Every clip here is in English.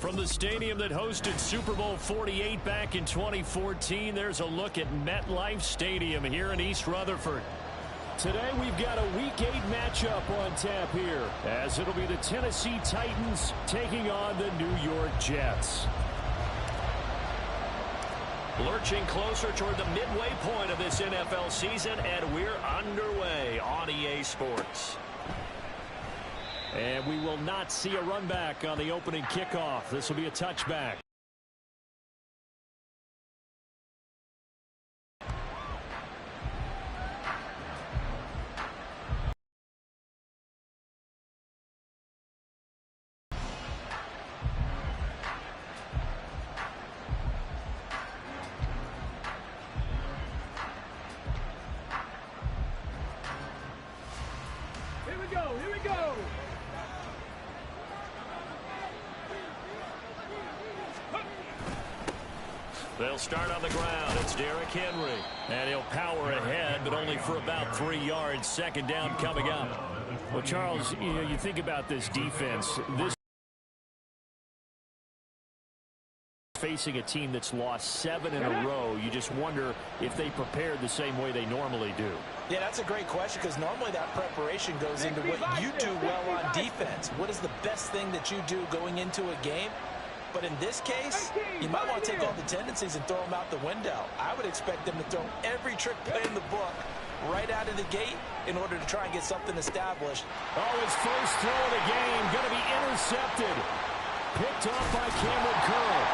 From the stadium that hosted Super Bowl 48 back in 2014, there's a look at MetLife Stadium here in East Rutherford. Today we've got a Week 8 matchup on tap here, as it'll be the Tennessee Titans taking on the New York Jets. Lurching closer toward the midway point of this NFL season, and we're underway on EA Sports. And we will not see a run back on the opening kickoff. This will be a touchback. Here we go. They'll start on the ground. It's Derrick Henry. And he'll power ahead, but only for about 3 yards. Second down coming up. Well, Charles, you think about this defense. This facing a team that's lost 7 in a row. You just wonder if they prepared the same way they normally do. Yeah, that's a great question, because normally that preparation goes into what you do well on defense. What is the best thing that you do going into a game? But in this case, you might want to take all the tendencies and throw them out the window. I would expect them to throw every trick play in the book right out of the gate in order to try and get something established. Oh, his first throw of the game going to be intercepted. Picked off by Cameron Curl.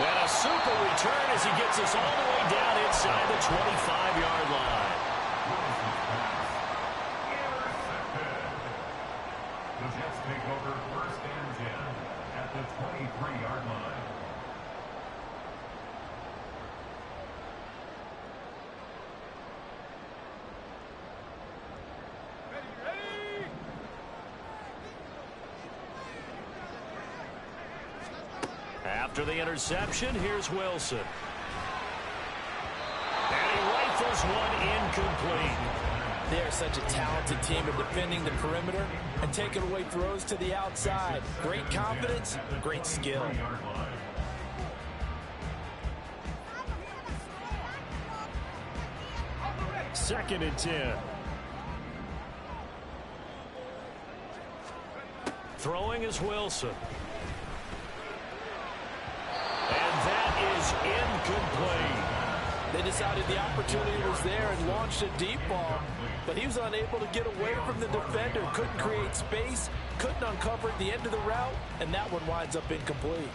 And a super return as he gets us all the way down inside the 25-yard line. The Jets take over 1st and 10 at the 23-yard line. After the interception, here's Wilson. And he rifles one incomplete. They are such a talented team at defending the perimeter and taking away throws to the outside. Great confidence, great skill. 2nd and 10. Throwing is Wilson. And that is incomplete. They decided the opportunity was there and launched a deep ball, but he was unable to get away from the defender, couldn't create space, couldn't uncover at the end of the route, and that one winds up incomplete.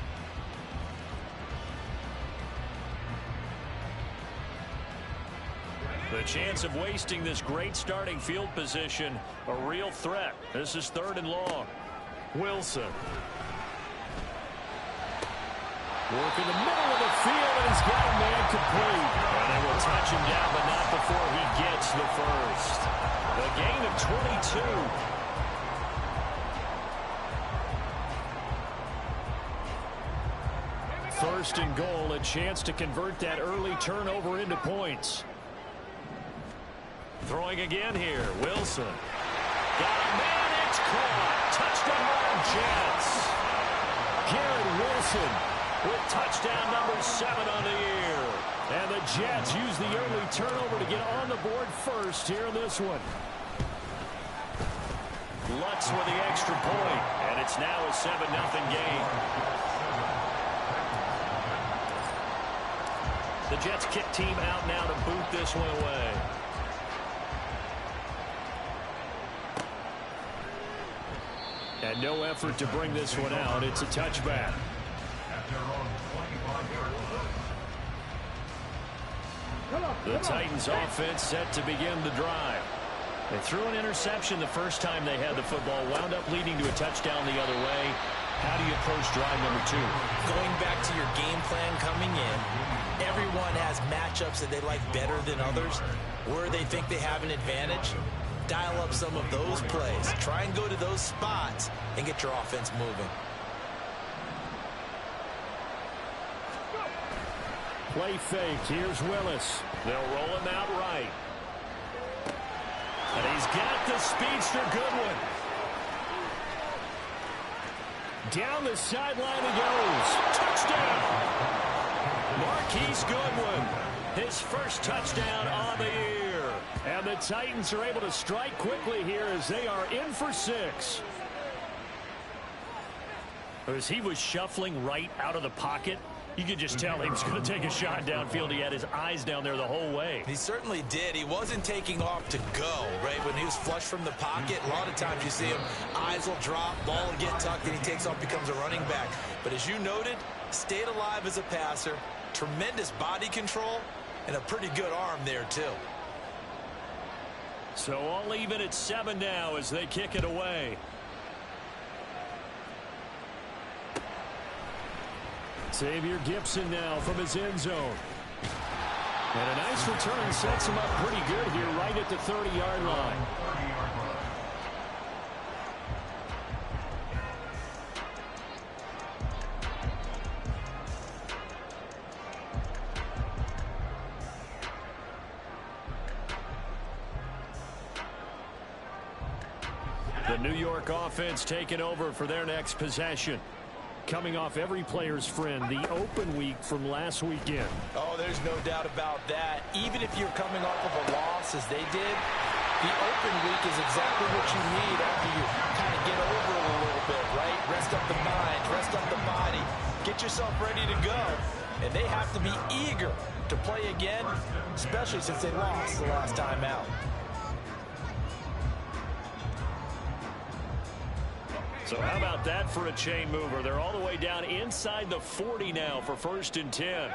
The chance of wasting this great starting field position, a real threat. This is 3rd and long. Wilson. Work in the middle of the field, and he's got a man complete. And they will touch him down, but not before he gets the first. A gain of 22. 1st and goal, a chance to convert that early turnover into points. Throwing again here, Wilson. Got a man, it's caught. Touchdown, Jets. Garrett Wilson with touchdown number 7 on the year. And the Jets use the early turnover to get on the board first here in this one. Lutz with the extra point, and it's now a 7-0 game. The Jets kick team out now to boot this one away. And no effort to bring this one out. It's a touchback. The Titans offense set to begin the drive. They threw an interception the first time they had the football, wound up leading to a touchdown the other way. How do you approach drive number 2? Going back to your game plan coming in, everyone has matchups that they like better than others, where they think they have an advantage. Dial up some of those plays. Try and go to those spots and get your offense moving. Play fake. Here's Willis. They'll roll him out right. And he's got the speedster Goodwin. Down the sideline he goes. Touchdown! Marquise Goodwin, his first touchdown on the year. And the Titans are able to strike quickly here as they are in for 6. As he was shuffling right out of the pocket, you could just tell he was going to take a shot downfield. He had his eyes down there the whole way. He certainly did. He wasn't taking off to go, right? When he was flush from the pocket, a lot of times you see him, eyes will drop, ball will get tucked, and he takes off, becomes a running back. But as you noted, stayed alive as a passer, tremendous body control, and a pretty good arm there, too. So all even at 7 now as they kick it away. Xavier Gipson now from his end zone. And a nice return sets him up pretty good here right at the 30-yard line. The New York offense taking over for their next possession. Coming off every player's friend, the open week from last weekend. Oh, there's no doubt about that. Even if you're coming off of a loss as they did, the open week is exactly what you need after you kind of get over it a little bit, right? Rest up the mind, rest up the body, get yourself ready to go. And they have to be eager to play again, especially since they lost the last time out. So how about that for a chain mover? They're all the way down inside the 40 now for 1st and 10.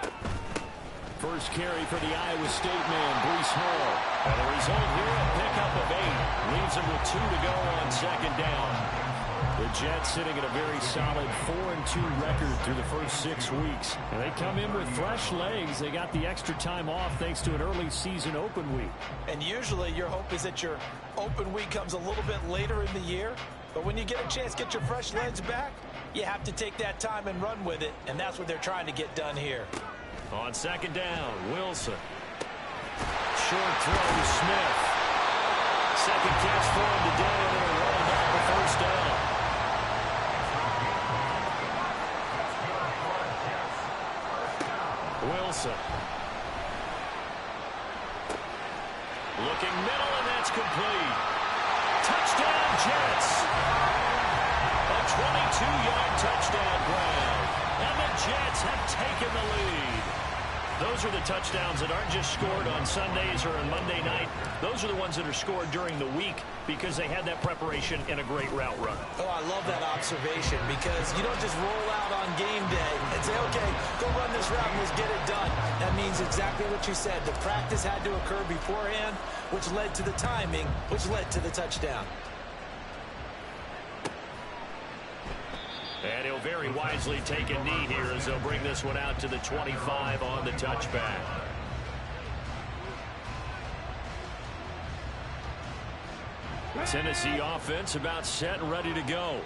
First carry for the Iowa State man, Breece Hall. And the result here, a pickup of 8. Leaves him with 2 to go on 2nd down. The Jets sitting at a very solid 4-2 record through the first 6 weeks. And they come in with fresh legs. They got the extra time off thanks to an early season open week. And usually your hope is that your open week comes a little bit later in the year. But when you get a chance to get your fresh legs back, you have to take that time and run with it. And that's what they're trying to get done here. On 2nd down, Wilson. Short throw, Smith. Second catch for him today, and they're rolling back the 1st down. Wilson. Looking middle, and that's complete. Touchdown, Jets. A 22-yard touchdown grab. And the Jets have taken the lead. Those are the touchdowns that aren't just scored on Sundays or on Monday night. Those are the ones that are scored during the week because they had that preparation in a great route run. Oh, I love that observation because you don't just roll out on game day and say, okay, go run this route and let's get it done. That means exactly what you said. The practice had to occur beforehand, which led to the timing, which led to the touchdown. And he'll very wisely take a knee here as they'll bring this one out to the 25 on the touchback. Tennessee offense about set and ready to go.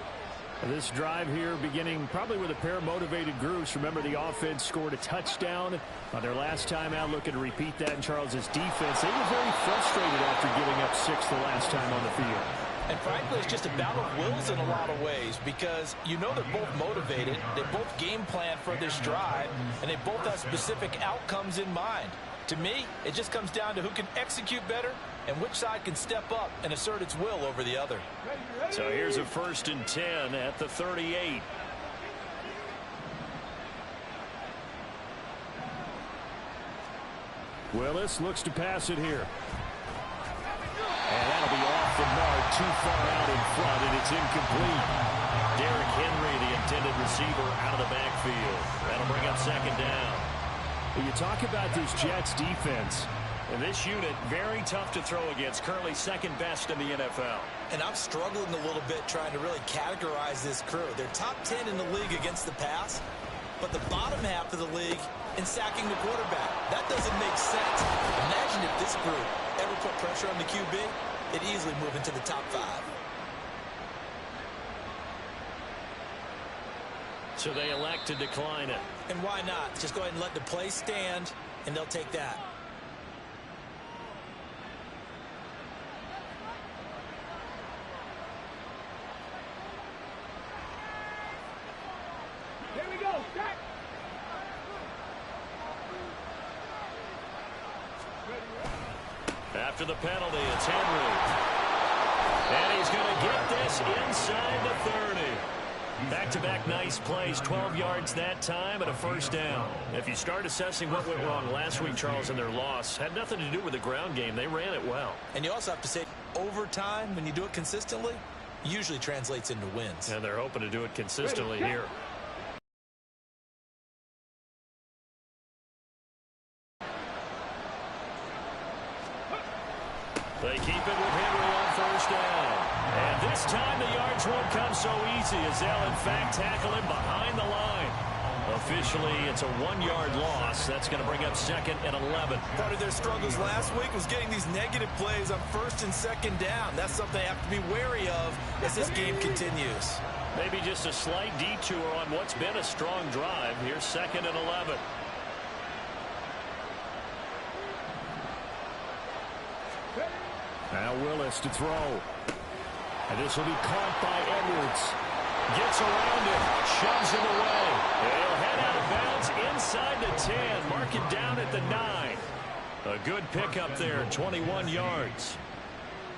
This drive here beginning probably with a pair of motivated groups. Remember, the offense scored a touchdown on their last time out. Looking to repeat that in Charles's defense. They were very frustrated after giving up 6 the last time on the field. And frankly, it's just a battle of wills in a lot of ways because you know they're both motivated. They both game plan for this drive, and they both have specific outcomes in mind. To me, it just comes down to who can execute better and which side can step up and assert its will over the other. So here's a 1st and 10 at the 38. Willis looks to pass it here. And that'll be off the mark, too far out in front, and it's incomplete. Derrick Henry, the intended receiver, out of the backfield. That'll bring up 2nd down. When you talk about this Jets defense, and this unit, very tough to throw against, currently 2nd best in the NFL. And I'm struggling a little bit trying to really categorize this crew. They're top 10 in the league against the pass, but the bottom half of the league in sacking the quarterback. That doesn't make sense. Imagine if this group ever put pressure on the QB, it'd easily move into the top 5. So they elect to decline it. And why not? Just go ahead and let the play stand, and they'll take that. After the penalty, it's Henry. And he's going to get this inside the 30. Back-to-back nice plays, 12 yards that time and a first down. If you start assessing what went wrong last week, Charles, in their loss, had nothing to do with the ground game. They ran it well. And you also have to say, over time, when you do it consistently, usually translates into wins. And they're hoping to do it consistently here. They keep it with Henry on first down. And this time the yards won't come so easy as they'll in fact tackle him behind the line. Officially, it's a 1-yard loss. That's going to bring up 2nd and 11. Part of their struggles last week was getting these negative plays on 1st and 2nd down. That's something they have to be wary of as this game continues. Maybe just a slight detour on what's been a strong drive. Here's 2nd and 11. Now Willis to throw. And this will be caught by Edwards. Gets around him. Shoves him away. And he'll head out of bounds inside the 10. Mark it down at the 9. A good pickup there, 21 yards.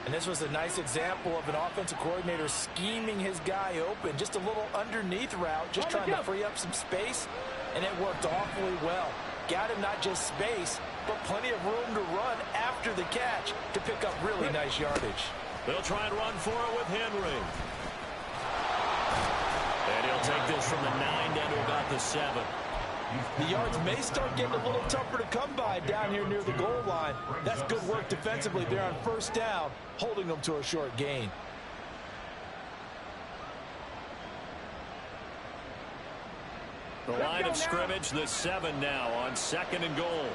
And this was a nice example of an offensive coordinator scheming his guy open. Just a little underneath route, just trying to free up some space. And it worked awfully well. Got him not just space, but plenty of room to run after the catch to pick up really nice yardage. They'll try and run for it with Henry. And he'll take this from the 9 down to about the 7. The yards may start getting a little tougher to come by down here near the goal line. That's good work defensively there on first down, holding them to a short gain. The line of scrimmage, the 7 now on 2nd and goal.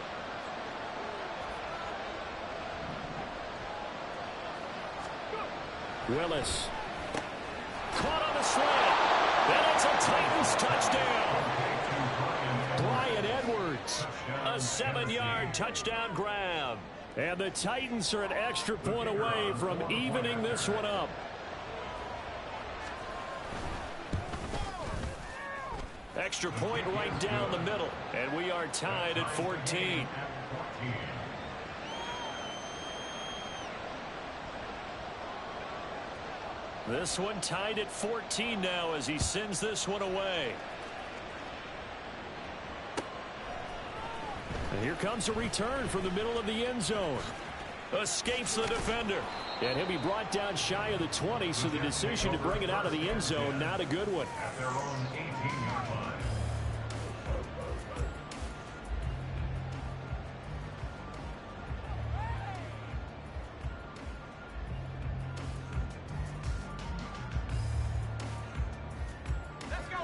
Willis. Caught on the slant. And it's a Titans touchdown. Bryan Edwards. A 7-yard touchdown grab. And the Titans are an extra point away from evening this one up. Extra point right down the middle. And we are tied at 14. This one tied at 14 now as he sends this one away. And here comes a return from the middle of the end zone. Escapes the defender. And he'll be brought down shy of the 20, so the decision to bring it out of the end zone, not a good one. At their own 18-yard line.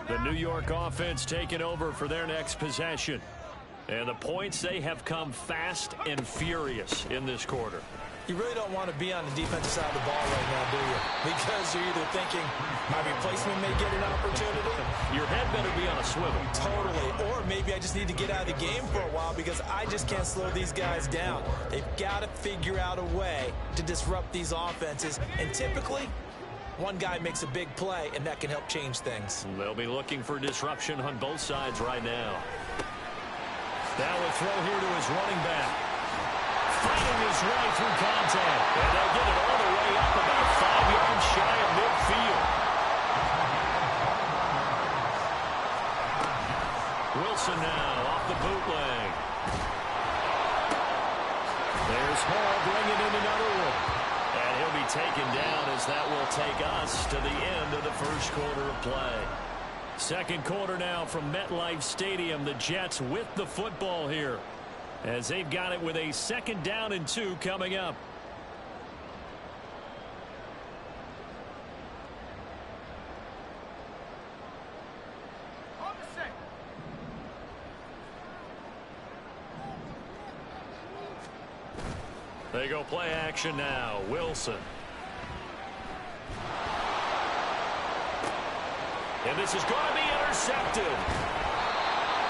The New York offense taking over for their next possession. And the points, they have come fast and furious in this quarter. You really don't want to be on the defensive side of the ball right now, do you? Because you're either thinking, my replacement may get an opportunity. Your head better be on a swivel. Totally. Or maybe I just need to get out of the game for a while because I just can't slow these guys down. They've got to figure out a way to disrupt these offenses. And typically, one guy makes a big play, and that can help change things. They'll be looking for disruption on both sides right now. Now a throw here to his running back. Fighting his way through contact. And they'll get it all the way up about 5 yards shy of midfield. Wilson now off the bootleg. There's Hall bringing in another one. And he'll be taken down as that will take us to the end of the first quarter of play. Second quarter now from MetLife Stadium. The Jets with the football here as they've got it with a 2nd down and 2 coming up. They go play action now. Wilson. And this is going to be intercepted.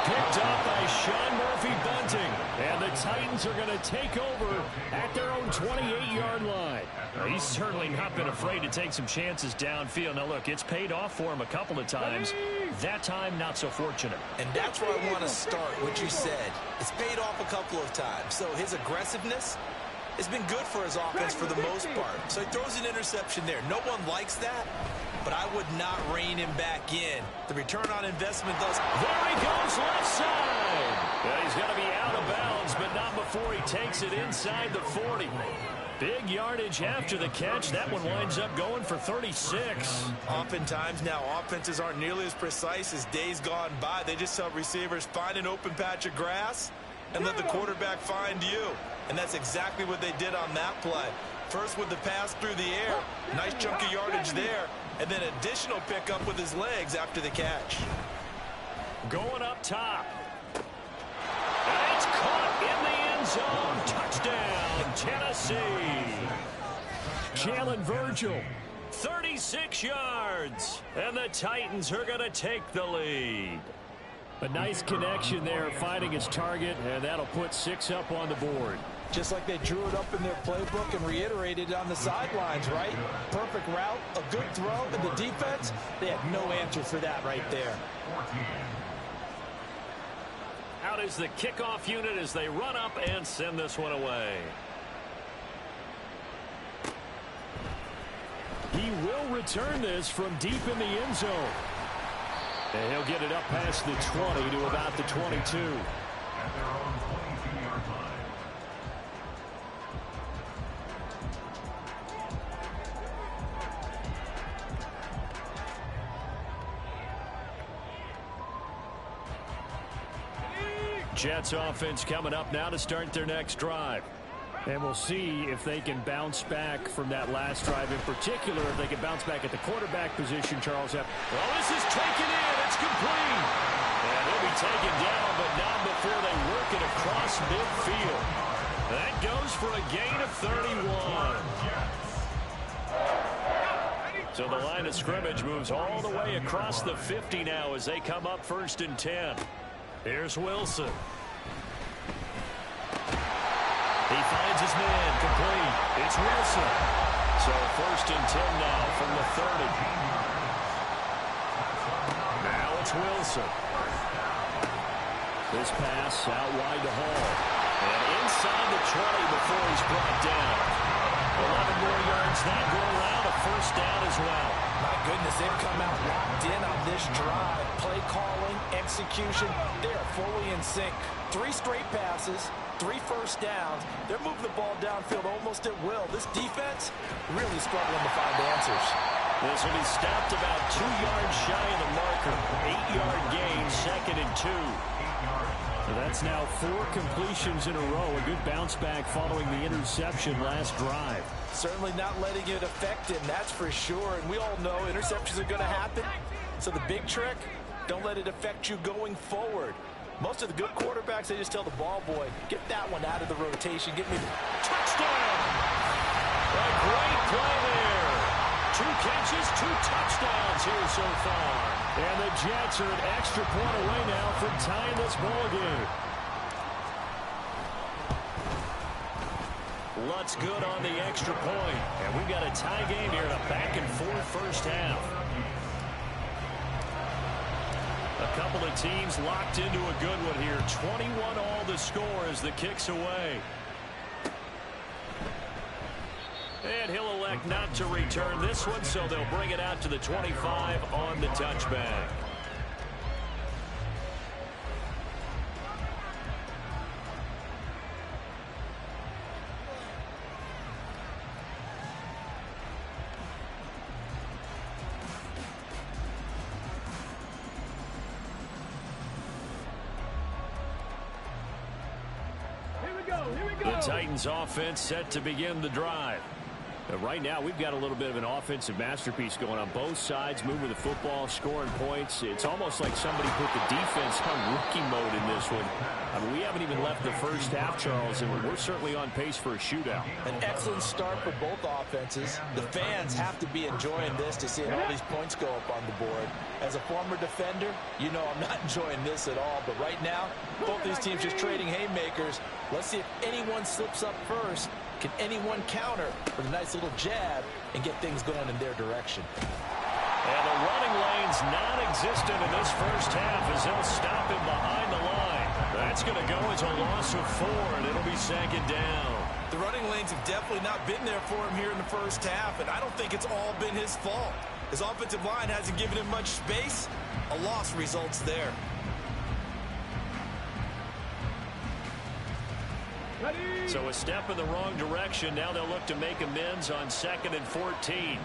Picked up by Sean Murphy-Bunting. And the Titans are going to take over at their own 28-yard line. He's certainly not been afraid to take some chances downfield. Now, look, it's paid off for him a couple of times. That time, not so fortunate. And that's where I want to start, what you said. It's paid off a couple of times. So his aggressiveness It's been good for his offense for the most part. So he throws an interception there. No one likes that, but I would not rein him back in. The return on investment does. There he goes, left side. Yeah, he's going to be out of bounds, but not before he takes it inside the 40. Big yardage after the catch. That one winds up going for 36. Oftentimes now, offenses aren't nearly as precise as days gone by. They just tell receivers, find an open patch of grass and let the quarterback find you. And that's exactly what they did on that play. First with the pass through the air. Nice chunk of yardage there. And then additional pickup with his legs after the catch. Going up top. And it's caught in the end zone. Touchdown, Tennessee. Jalen Virgil, 36 yards. And the Titans are going to take the lead. A nice connection there, finding his target, and that'll put 6 up on the board. Just like they drew it up in their playbook and reiterated it on the sidelines, right? Perfect route, a good throw, and the defense, they had no answer for that right there. Out is the kickoff unit as they run up and send this one away. He will return this from deep in the end zone. And he'll get it up past the 20 to about the 22. At their own 22-yard line. Jets offense coming up now to start their next drive. And we'll see if they can bounce back from that last drive, in particular, if they can bounce back at the quarterback position, Charles. Well, this is taken in. It's complete. And he'll be taken down, but not before they work it across midfield. That goes for a gain of 31. So the line of scrimmage moves all the way across the 50 now as they come up 1st and 10. Here's Wilson. He finds his man, complete. It's Wilson. So 1st and 10 now from the 30. Now it's Wilson. This pass out wide to Hall. And inside the 20 before he's brought down. 11 more yards that go around, a 1st down as well. My goodness, they've come out locked in on this drive. Play calling, execution, they are fully in sync. 3 straight passes, 3 first downs. They're moving the ball downfield almost at will. This defense really struggling to find answers. This will be stopped about 2 yards shy of the marker. 8-yard gain, 2nd and 2. So that's now 4 completions in a row. A good bounce back following the interception last drive. Certainly not letting it affect him, that's for sure. And we all know interceptions are going to happen. So the big trick, don't let it affect you going forward. Most of the good quarterbacks, they just tell the ball boy, get that one out of the rotation. Get me touchdown. A great play there. 2 catches, 2 touchdowns here so far. And the Jets are an extra point away now from tying this ball game. Lutz good on the extra point. And we've got a tie game here in a back-and-forth first half. A couple of teams locked into a good one here. 21 all the score as the kick's away. And he'll elect not to return this one, so they'll bring it out to the 25 on the touchback. The Titans offense set to begin the drive. Right now, we've got a little bit of an offensive masterpiece going on both sides, moving the football, scoring points. It's almost like somebody put the defense on rookie mode in this one. I mean, we haven't even left the first half, Charles, and we're certainly on pace for a shootout. An excellent start for both offenses. The fans have to be enjoying this to see all these points go up on the board. As a former defender, you know I'm not enjoying this at all. But right now, both these teams just trading haymakers. Let's see if anyone slips up first. Can anyone counter with a nice little jab and get things going in their direction? And the running lane's non-existent in this first half as they'll stop him behind the line. That's going to go as a loss of 4, and it'll be 2nd down. The running lanes have definitely not been there for him here in the first half, and I don't think it's all been his fault. His offensive line hasn't given him much space. A loss results there. So a step in the wrong direction. Now they'll look to make amends on 2nd and 14.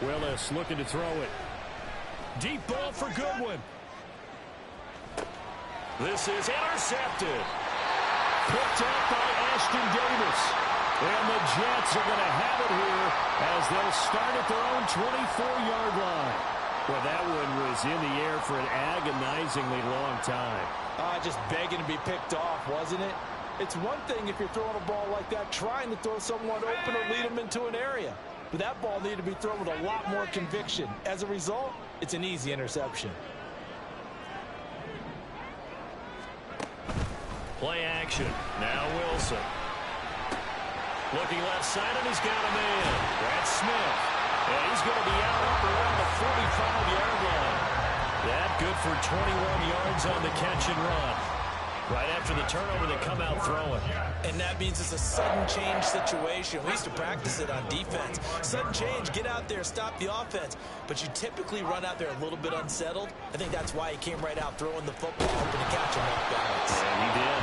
Willis looking to throw it. Deep ball for Goodwin. This is intercepted. Picked up by Ashton Davis. And the Jets are going to have it here as they'll start at their own 24-yard line. Well, that one was in the air for an agonizingly long time. Just begging to be picked off, wasn't it? It's one thing if you're throwing a ball like that, trying to throw someone open or lead them into an area. But that ball needed to be thrown with a lot more conviction. As a result, it's an easy interception. Play action. Now Wilson. Looking left side, and he's got a man. That's Smith. And he's going to be out up around the 45-yard line. That good for 21 yards on the catch and run. Right after the turnover, they come out throwing. And that means it's a sudden change situation. We used to practice it on defense. Sudden change, get out there, stop the offense. But you typically run out there a little bit unsettled. I think that's why he came right out throwing the football, hoping to catch him off balance. And he did.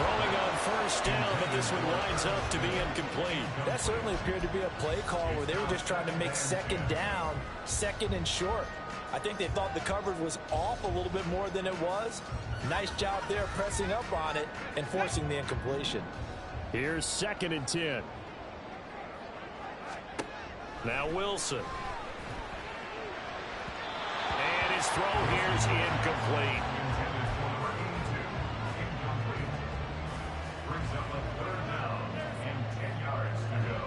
Throwing on first down, but this one winds up to be incomplete. That certainly appeared to be a play call where they were just trying to make second down, second and short. I think they thought the coverage was off a little bit more than it was. Nice job there pressing up on it and forcing the incompletion. Here's 2nd and 10. Now Wilson. And his throw here's incomplete. Brings up a 3rd down and 10 yards to go.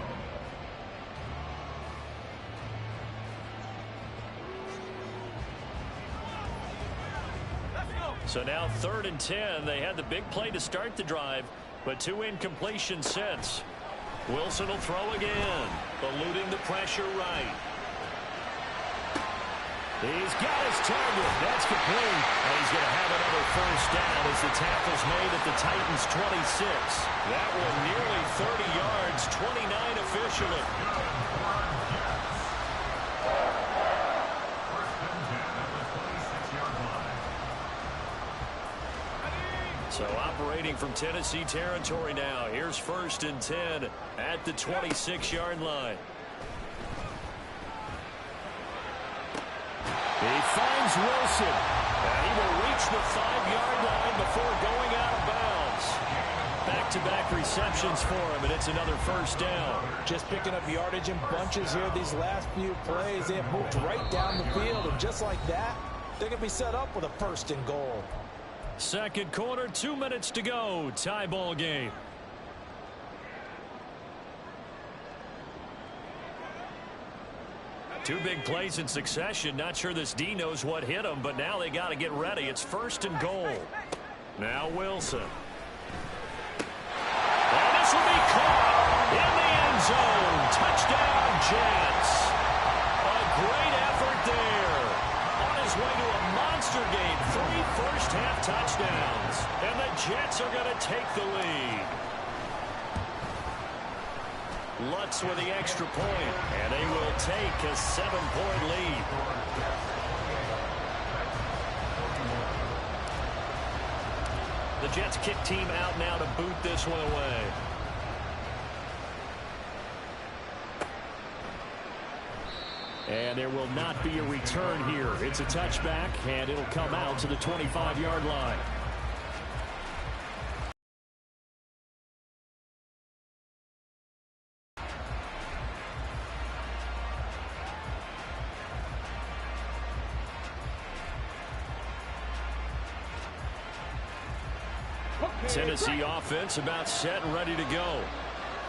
So now 3rd and 10. They had the big play to start the drive, but 2 incompletions since. Wilson will throw again, eluding the pressure right. He's got his target. That's complete. And he's going to have another first down as the tackle's made at the Titans' 26. That one nearly 30 yards, 29 officially. So operating from Tennessee territory now. Here's 1st and 10 at the 26-yard line. He finds Wilson. And he will reach the 5-yard line before going out of bounds. Back-to-back receptions for him, and it's another first down. Just picking up yardage in bunches here these last few plays. They have moved right down the field, and just like that, they're going to be set up with a 1st and goal. Second quarter, 2 minutes to go. Tie ball game. Two big plays in succession. Not sure this D knows what hit him, but now they got to get ready. It's 1st and goal. Now Wilson. And this will be caught in the end zone. Touchdown, Jets. A great effort there. On his way to a monster game. 3 first-half touchdowns. And the Jets are going to take the lead. Lutz with the extra point, and they will take a 7-point lead. The Jets kick team out now to boot this one away. And there will not be a return here. It's a touchback, and it'll come out to the 25-yard line. Tennessee offense about set and ready to go.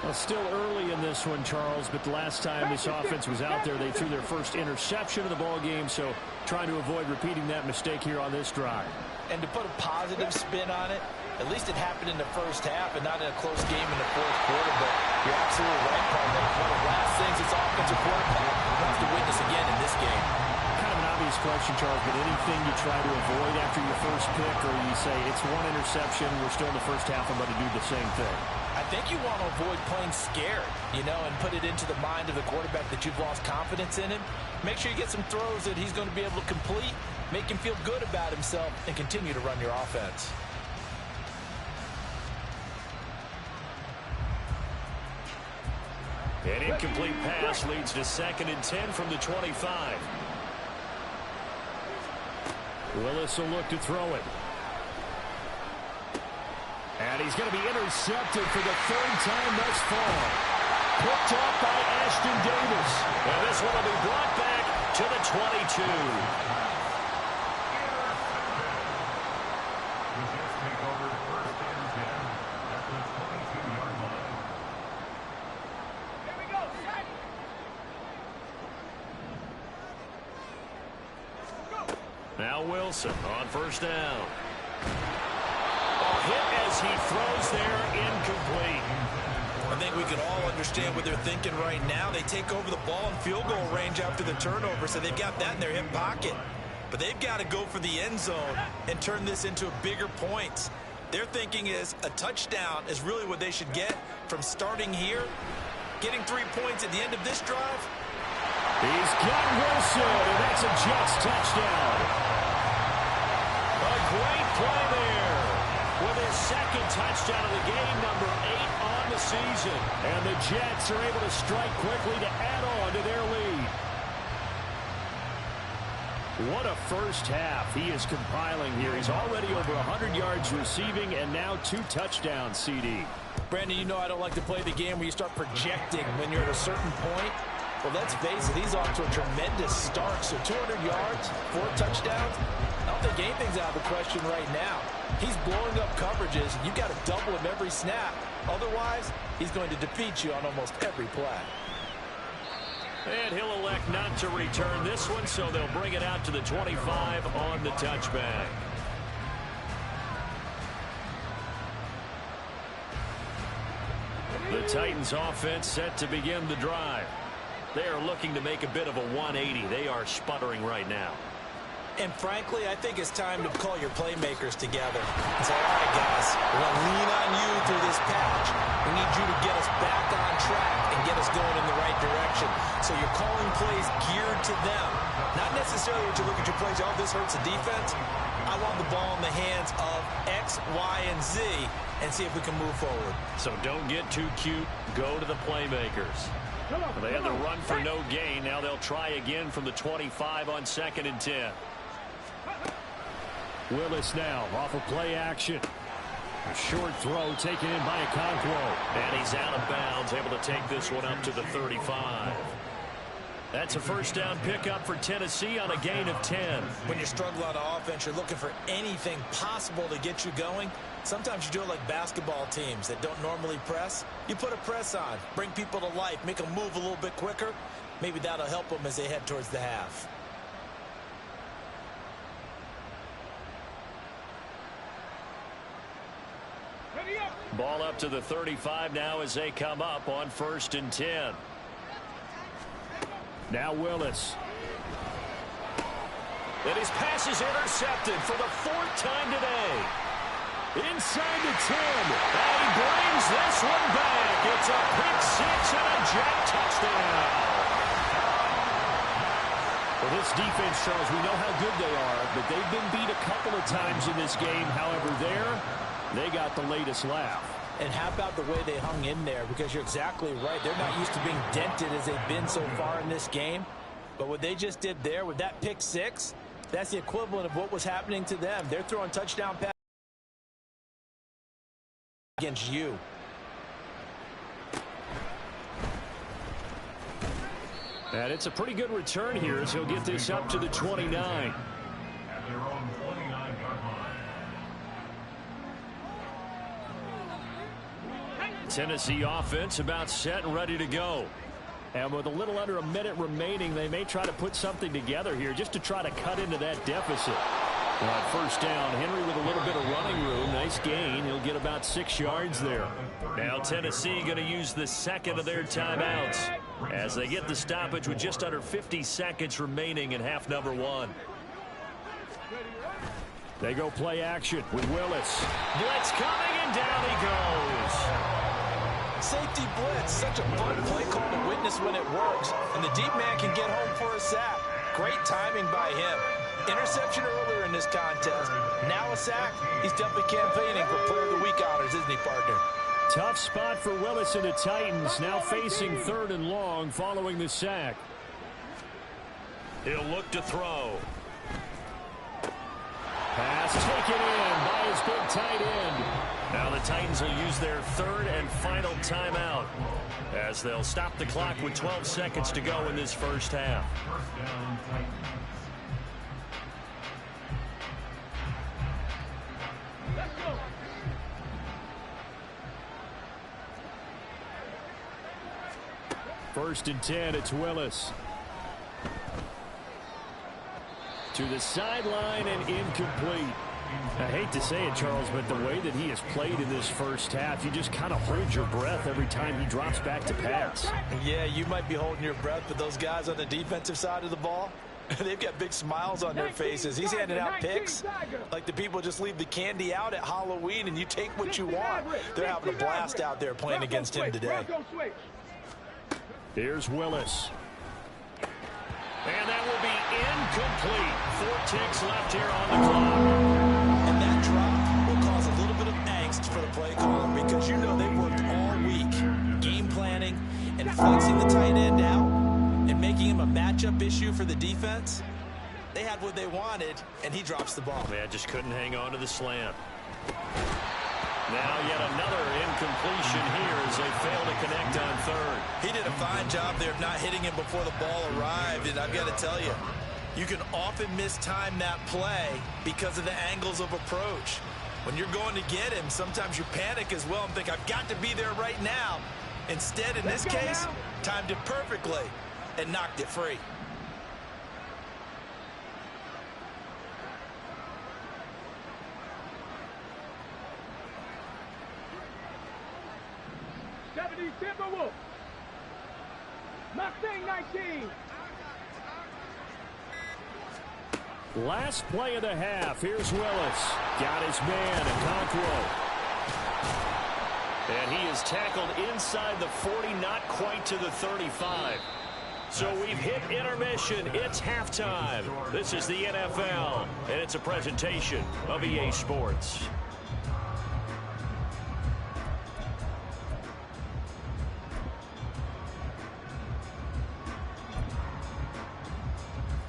Well, still early in this one, Charles, but the last time this offense was out there, they threw their first interception of the ball game, so trying to avoid repeating that mistake here on this drive. And to put a positive spin on it, at least it happened in the first half and not in a close game in the fourth quarter, but you're absolutely right, Paul. One of the last things this offensive quarterback wants to witness again in this game. Kind of an obvious question, Charles, but anything you try to avoid after your first pick, or you say it's one interception, we're still in the first half, I'm going to do the same thing? I think you want to avoid playing scared, and put it into the mind of the quarterback that you've lost confidence in him. Make sure you get some throws that he's going to be able to complete, make him feel good about himself, and continue to run your offense. An incomplete pass leads to 2nd and 10 from the 25. Willis will look to throw it. And he's going to be intercepted for the 3rd time thus far. Picked off by Ashton Davis. And this one will be brought back to the 22. Now Wilson on 1st down. Hit as he throws there, incomplete. I think we can all understand what they're thinking right now. They take over the ball in field goal range after the turnover, so they've got that in their hip pocket. But they've got to go for the end zone and turn this into bigger points. Their thinking is a touchdown is really what they should get from starting here. Getting 3 points at the end of this drive. He's got Wilson, and that's a Jets touchdown. A great play there. With his 2nd touchdown of the game, number 8 on the season. And the Jets are able to strike quickly to add on to their lead. What a first half he is compiling here. He's already over 100 yards receiving and now 2 touchdowns, CD. Brandon, I don't like to play the game where you start projecting when you're at a certain point. Well, let's face it, he's off to a tremendous start. So 200 yards, 4 touchdowns. I don't think anything's out of the question right now. He's blowing up coverages. You've got to double him every snap. Otherwise, he's going to defeat you on almost every play. And he'll elect not to return this one, so they'll bring it out to the 25 on the touchback. The Titans offense set to begin the drive. They are looking to make a bit of a 180. They are sputtering right now. And frankly, I think it's time to call your playmakers together and say, all right, guys, we're going to lean on you through this patch. We need you to get us back on track and get us going in the right direction. So you're calling plays geared to them. Not necessarily what you look at your plays, oh, this hurts the defense. I want the ball in the hands of X, Y, and Z and see if we can move forward. So don't get too cute. Go to the playmakers. They had the run for no gain. Now they'll try again from the 25 on 2nd and 10. Willis now off of play action. A short throw taken in by Okonkwo. And he's out of bounds, able to take this one up to the 35. That's a 1st down pickup for Tennessee on a gain of 10. When you struggle on offense, you're looking for anything possible to get you going. Sometimes you do it like basketball teams that don't normally press. You put a press on, bring people to life, make them move a little bit quicker. Maybe that'll help them as they head towards the half. Ball up to the 35 now as they come up on 1st and 10. Now Willis. And his pass is intercepted for the 4th time today. Inside the 10. And he brings this one back. It's a pick 6 and a Jet touchdown. Well, this defense, Charles, we know how good they are, but they've been beat a couple of times in this game. However, they got the latest laugh. And how about the way they hung in there? Because you're exactly right. They're not used to being dented as they've been so far in this game. But what they just did there with that pick 6, that's the equivalent of what was happening to them. They're throwing touchdown passes against you. And it's a pretty good return here as he'll get this up to the 29. At their own 29-yard line. Tennessee offense about set and ready to go. And with a little under a minute remaining, they may try to put something together here just to try to cut into that deficit. Well, at 1st down, Henry with a little bit of running room. Nice gain. He'll get about 6 yards there. Now Tennessee going to use the 2nd of their timeouts. as they get the stoppage with just under 50 seconds remaining in half number one. They go play action with Willis. Blitz coming, and down he goes. Safety blitz, such a fun play call to witness when it works, and the deep man can get home for a sack. Great timing by him. Interception earlier in this contest. Now a sack. He's definitely campaigning for Player of the Week honors, isn't he, partner? Tough spot for Willis and the Titans, now facing 3rd and long following the sack. He'll look to throw. Pass taken in by his big tight end. Now the Titans will use their 3rd and final timeout as they'll stop the clock with 12 seconds to go in this first half. First and 10, it's Willis. To the sideline and incomplete. I hate to say it, Charles, but the way that he has played in this first half, you just kind of hold your breath every time he drops back to pass. Yeah, you might be holding your breath, but those guys on the defensive side of the ball, they've got big smiles on their faces. He's handing out picks like the people just leave the candy out at Halloween and you take what you want. They're having a blast out there playing against him today. Here's Willis. And that will be incomplete. 4 ticks left here on the clock. And that drop will cause a little bit of angst for the play caller because you know they worked all week game planning and flexing the tight end out and making him a matchup issue for the defense. They had what they wanted, and he drops the ball. Man, just couldn't hang on to the slant. Now yet another incompletion here as they fail to connect on 3rd. He did a fine job there of not hitting him before the ball arrived, and I've got to tell you, you can often mistime that play because of the angles of approach. When you're going to get him, sometimes you panic as well and think, I've got to be there right now. Instead, in this case, timed it perfectly and knocked it free. Timberwolves. Mustang 19. Last play of the half. Here's Willis. Got his man, Okonkwo. And he is tackled inside the 40, not quite to the 35. So we've hit intermission. It's halftime. This is the NFL, and it's a presentation of EA Sports.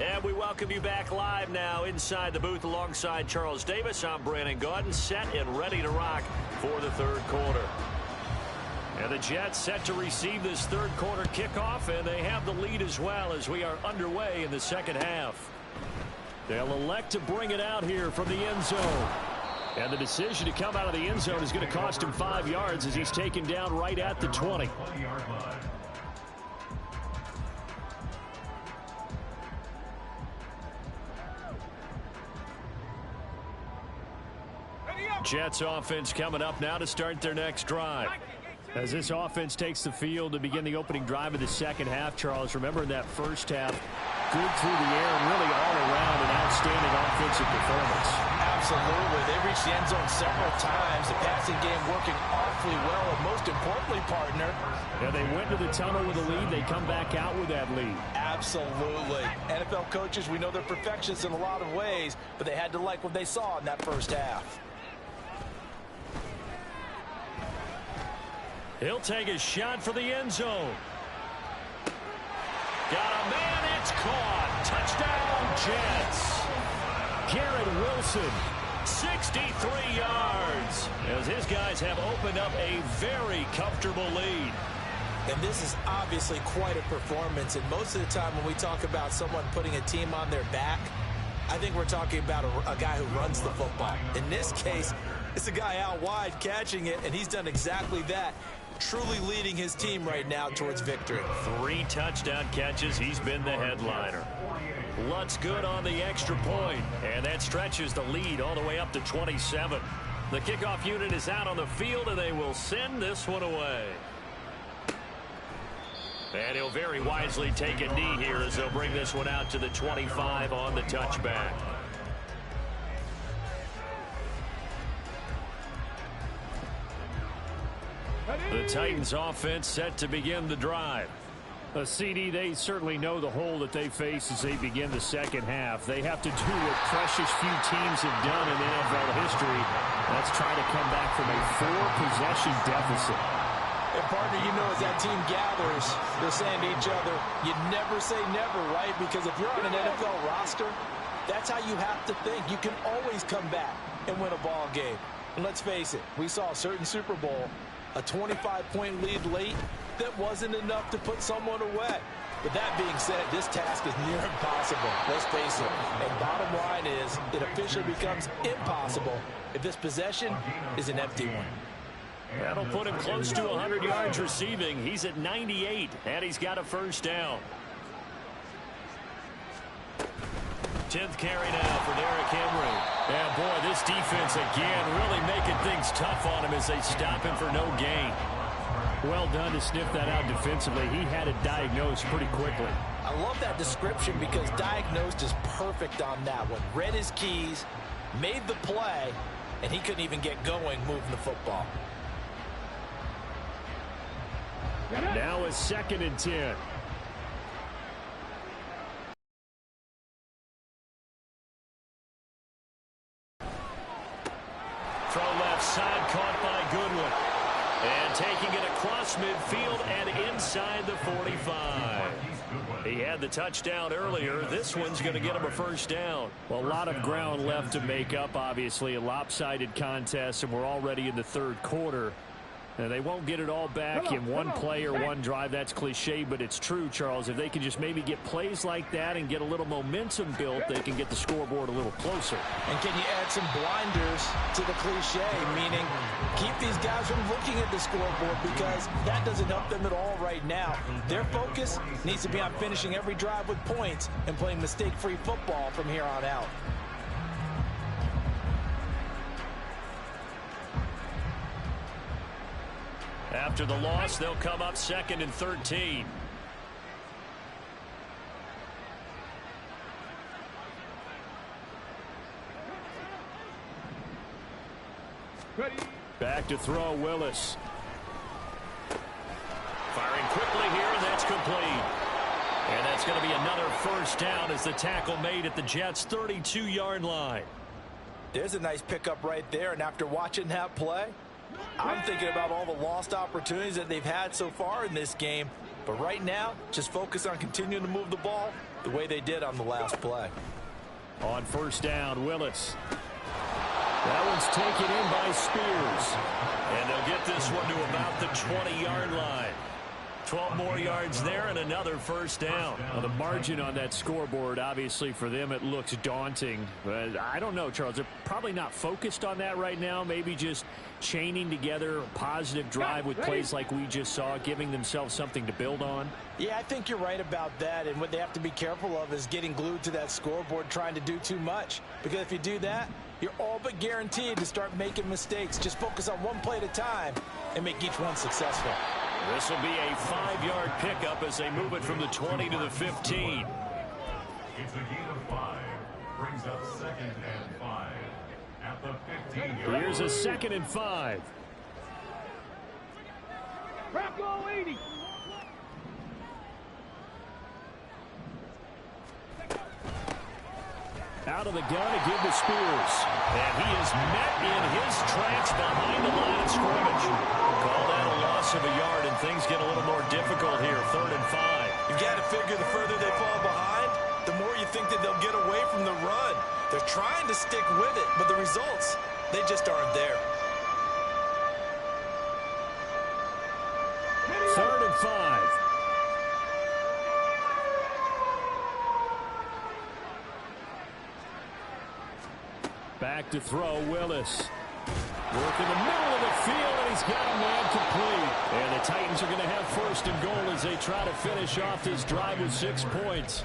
And we welcome you back live now inside the booth alongside Charles Davis. I'm Brandon Gaudin, set and ready to rock for the 3rd quarter. And the Jets set to receive this 3rd quarter kickoff, and they have the lead as well as we are underway in the 2nd half. They'll elect to bring it out here from the end zone. And the decision to come out of the end zone is going to cost him 5 yards as he's taken down right at the 20. Jets offense coming up now to start their next drive. As this offense takes the field to begin the opening drive of the 2nd half, Charles, remember in that first half, good through the air and really all around an outstanding offensive performance. Absolutely. They reached the end zone several times. The passing game working awfully well, and most importantly, partner. Yeah, they went to the tunnel with a lead. They come back out with that lead. Absolutely. NFL coaches, we know they're perfectionists in a lot of ways, but they had to like what they saw in that first half. He'll take a shot for the end zone. Got a man, it's caught. Touchdown, Jets. Garrett Wilson, 63 yards. As his guys have opened up a very comfortable lead. And this is obviously quite a performance. And most of the time when we talk about someone putting a team on their back, I think we're talking about a guy who runs the football. In this case, it's a guy out wide catching it, and he's done exactly that. Truly leading his team right now towards victory. 3 touchdown catches. He's been the headliner. Lutz good on the extra point, and that stretches the lead all the way up to 27. The kickoff unit is out on the field, and they will send this one away. And he'll very wisely take a knee here as they'll bring this one out to the 25 on the touchback. The Titans offense set to begin the drive. A CD, they certainly know the hole that they face as they begin the second half. They have to do what precious few teams have done in NFL history. That's try to come back from a 4-possession deficit. And partner, you know, as that team gathers, they're saying to each other, you never say never, right? Because if you're on an NFL roster, that's how you have to think. You can always come back and win a ball game. And let's face it, we saw a certain Super Bowl, a 25-point lead late, that wasn't enough to put someone away. But that being said, this task is near impossible. Let's face it. And bottom line is, it officially becomes impossible if this possession is an empty one. That'll put him close to 100 yards receiving. He's at 98, and he's got a first down. 10th carry now for Derrick Henry. Yeah, boy, this defense again really making things tough on him as they stop him for no gain. Well done to sniff that out defensively. He had it diagnosed pretty quickly. I love that description because diagnosed is perfect on that one. Read his keys, made the play, and he couldn't even get going moving the football. Now a 2nd and 10. Throw left side, caught by Goodwin. And taking it across midfield and inside the 45. He had the touchdown earlier. This one's going to get him a first down. Well, a lot of ground left to make up, obviously. A lopsided contest, and we're already in the third quarter. And they won't get it all back in one play or one drive. That's cliche, but it's true, Charles. If they can just maybe get plays like that and get a little momentum built, they can get the scoreboard a little closer. And can you add some blinders to the cliche, meaning keep these guys from looking at the scoreboard because that doesn't help them at all right now. Their focus needs to be on finishing every drive with points and playing mistake-free football from here on out. After the loss, they'll come up 2nd and 13. Back to throw, Willis. Firing quickly here, and that's complete. And that's going to be another first down as the tackle made at the Jets' 32-yard line. There's a nice pickup right there, and after watching that play, I'm thinking about all the lost opportunities that they've had so far in this game. But right now, just focus on continuing to move the ball the way they did on the last play. On first down, Willis. That one's taken in by Spears. And they'll get this one to about the 20-yard line. 12 more yards there and another first down. Well, the margin on that scoreboard, obviously for them, it looks daunting. But I don't know, Charles. They're probably not focused on that right now. Maybe just chaining together a positive drive with plays like we just saw, giving themselves something to build on. Yeah, I think you're right about that. And what they have to be careful of is getting glued to that scoreboard trying to do too much. Because if you do that, you're all but guaranteed to start making mistakes. Just focus on one play at a time and make each one successful. This will be a 5-yard pickup as they move it from the 20 to the 15. It's a gain of 5. Brings up 2nd and 5. At the 15-yard. Here's a 2nd and 5. Bravo 80. Out of the gun to give to Spears. And he is met in his tracks behind the line of scrimmage. Call that a loss of a yard, and things get a little more difficult here. 3rd and 5. You've got to figure the further they fall behind, the more you think that they'll get away from the run. They're trying to stick with it, but the results, they just aren't there. 3rd and 5. Back to throw, Willis. Work in the middle of the field, and he's got a man complete. And the Titans are going to have 1st and goal as they try to finish off this drive with 6 points.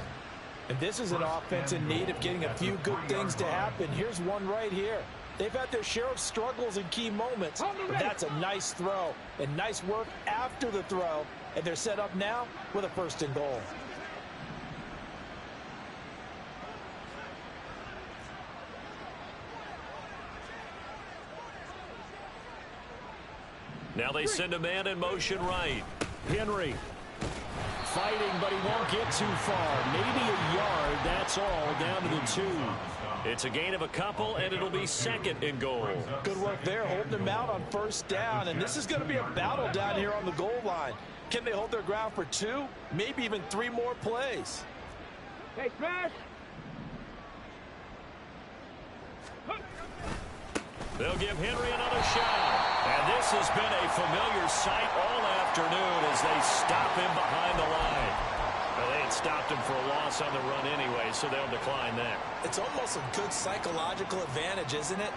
And this is an offense in need of getting a few good things to happen. Here's one right here. They've had their share of struggles in key moments, but that's a nice throw and nice work after the throw, and they're set up now with a 1st and goal. Now they send a man in motion right. Henry fighting, but he won't get too far. Maybe a yard, that's all, down to the 2. It's a gain of a couple, and it'll be 2nd and goal. Good work there, holding them out on 1st down, and this is going to be a battle down here on the goal line. Can they hold their ground for 2, maybe even 3 more plays? Hey, Smash! They'll give Henry another shot. And this has been a familiar sight all afternoon as they stop him behind the line. Well, they had stopped him for a loss on the run anyway, so they'll decline that. It's almost a good psychological advantage, isn't it?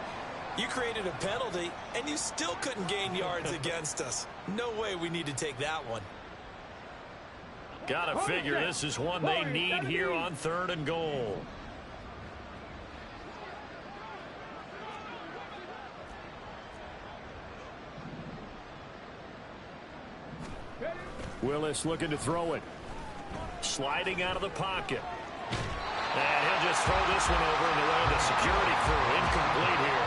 You created a penalty, and you still couldn't gain yards against us. No way we need to take that one. Gotta figure this is one they need here on 3rd and goal. Willis looking to throw it. Sliding out of the pocket. And he'll just throw this one over in the way of the security crew. Incomplete here.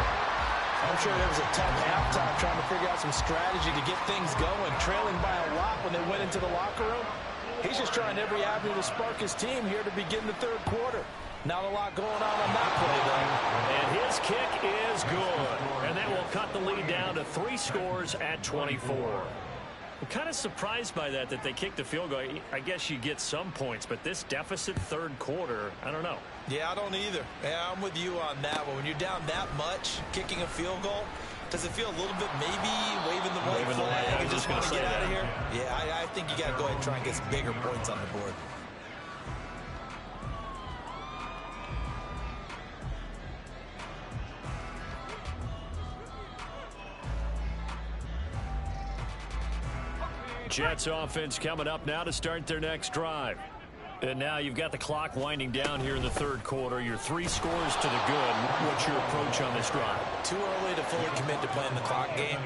I'm sure there was a tough halftime trying to figure out some strategy to get things going. Trailing by a lot when they went into the locker room. He's just trying every avenue to spark his team here to begin the 3rd quarter. Not a lot going on that play, though. And his kick is good. And that will cut the lead down to 3 scores at 24. I'm kind of surprised by that they kicked the field goal. I guess you get some points, but this deficit 3rd quarter, I don't know. Yeah, I don't either. Yeah, I'm with you on that one. When you're down that much, kicking a field goal, does it feel a little bit maybe waving the white flag and just want to get out of here? Yeah, I think you got to go ahead and try and get some bigger points on the board. Jets offense coming up now to start their next drive. And now you've got the clock winding down here in the 3rd quarter. You're 3 scores to the good. What's your approach on this drive? Too early to fully commit to playing the clock game.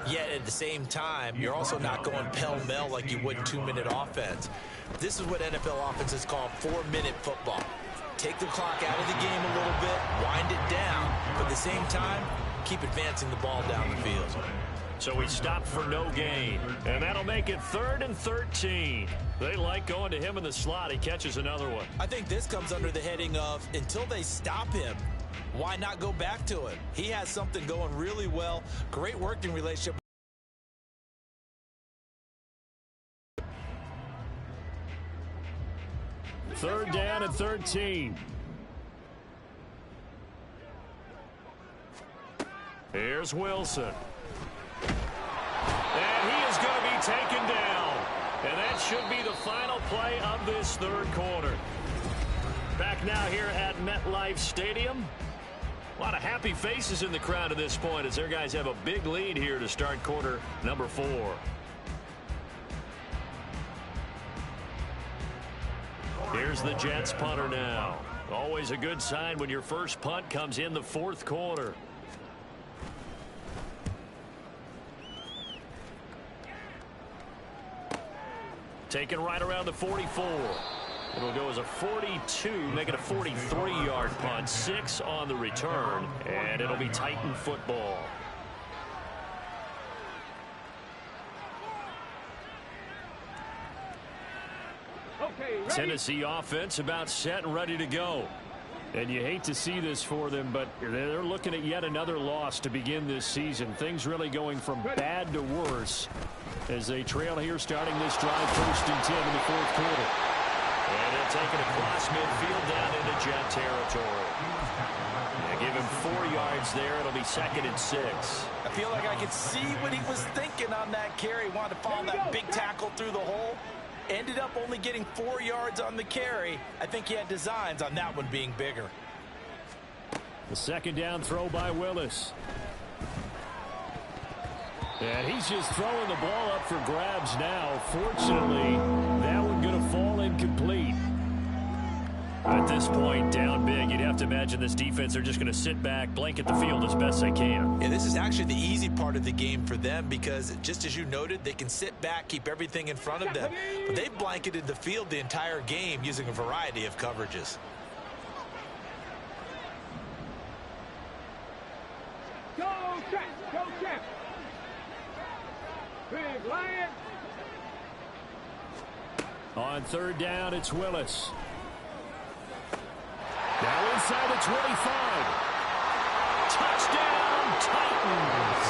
Yet at the same time, you're also not going pell-mell like you would 2-minute offense. This is what NFL offenses call 4-minute football. Take the clock out of the game a little bit, wind it down, but at the same time, keep advancing the ball down the field. So we stop for no gain. And that'll make it 3rd and 13. They like going to him in the slot. He catches another one. I think this comes under the heading of until they stop him, why not go back to it? He has something going really well. Great working relationship. Third down and 13. Here's Wilson. And he is going to be taken down. And that should be the final play of this 3rd quarter. Back now here at MetLife Stadium. A lot of happy faces in the crowd at this point as their guys have a big lead here to start quarter number 4. Here's the Jets punter now. Always a good sign when your first punt comes in the 4th quarter. Taken right around the 44. It'll go as a 42, make it a 43-yard punt. 6 on the return, and it'll be Titan football. Okay, Tennessee offense about set and ready to go. And you hate to see this for them, but they're looking at yet another loss to begin this season. Things really going from bad to worse as they trail here starting this drive 1st and 10 in the 4th quarter. And they're taking it across midfield down into Jet territory. They give him 4 yards there. It'll be 2nd and 6. I feel like I could see what he was thinking on that carry. Wanted to follow that big tackle through the hole. Ended up only getting 4 yards on the carry. I think he had designs on that one being bigger. The 2nd down throw by Willis. And he's just throwing the ball up for grabs now. Fortunately, that one going to fall incomplete. At this point, down big, you'd have to imagine this defense are just going to sit back, blanket the field as best they can. Yeah, this is actually the easy part of the game for them because, just as you noted, they can sit back, keep everything in front of them. But they've blanketed the field the entire game using a variety of coverages. Go, check. Go, check. Big Lion. On third down, it's Willis. Now inside the 25. Touchdown, Titans.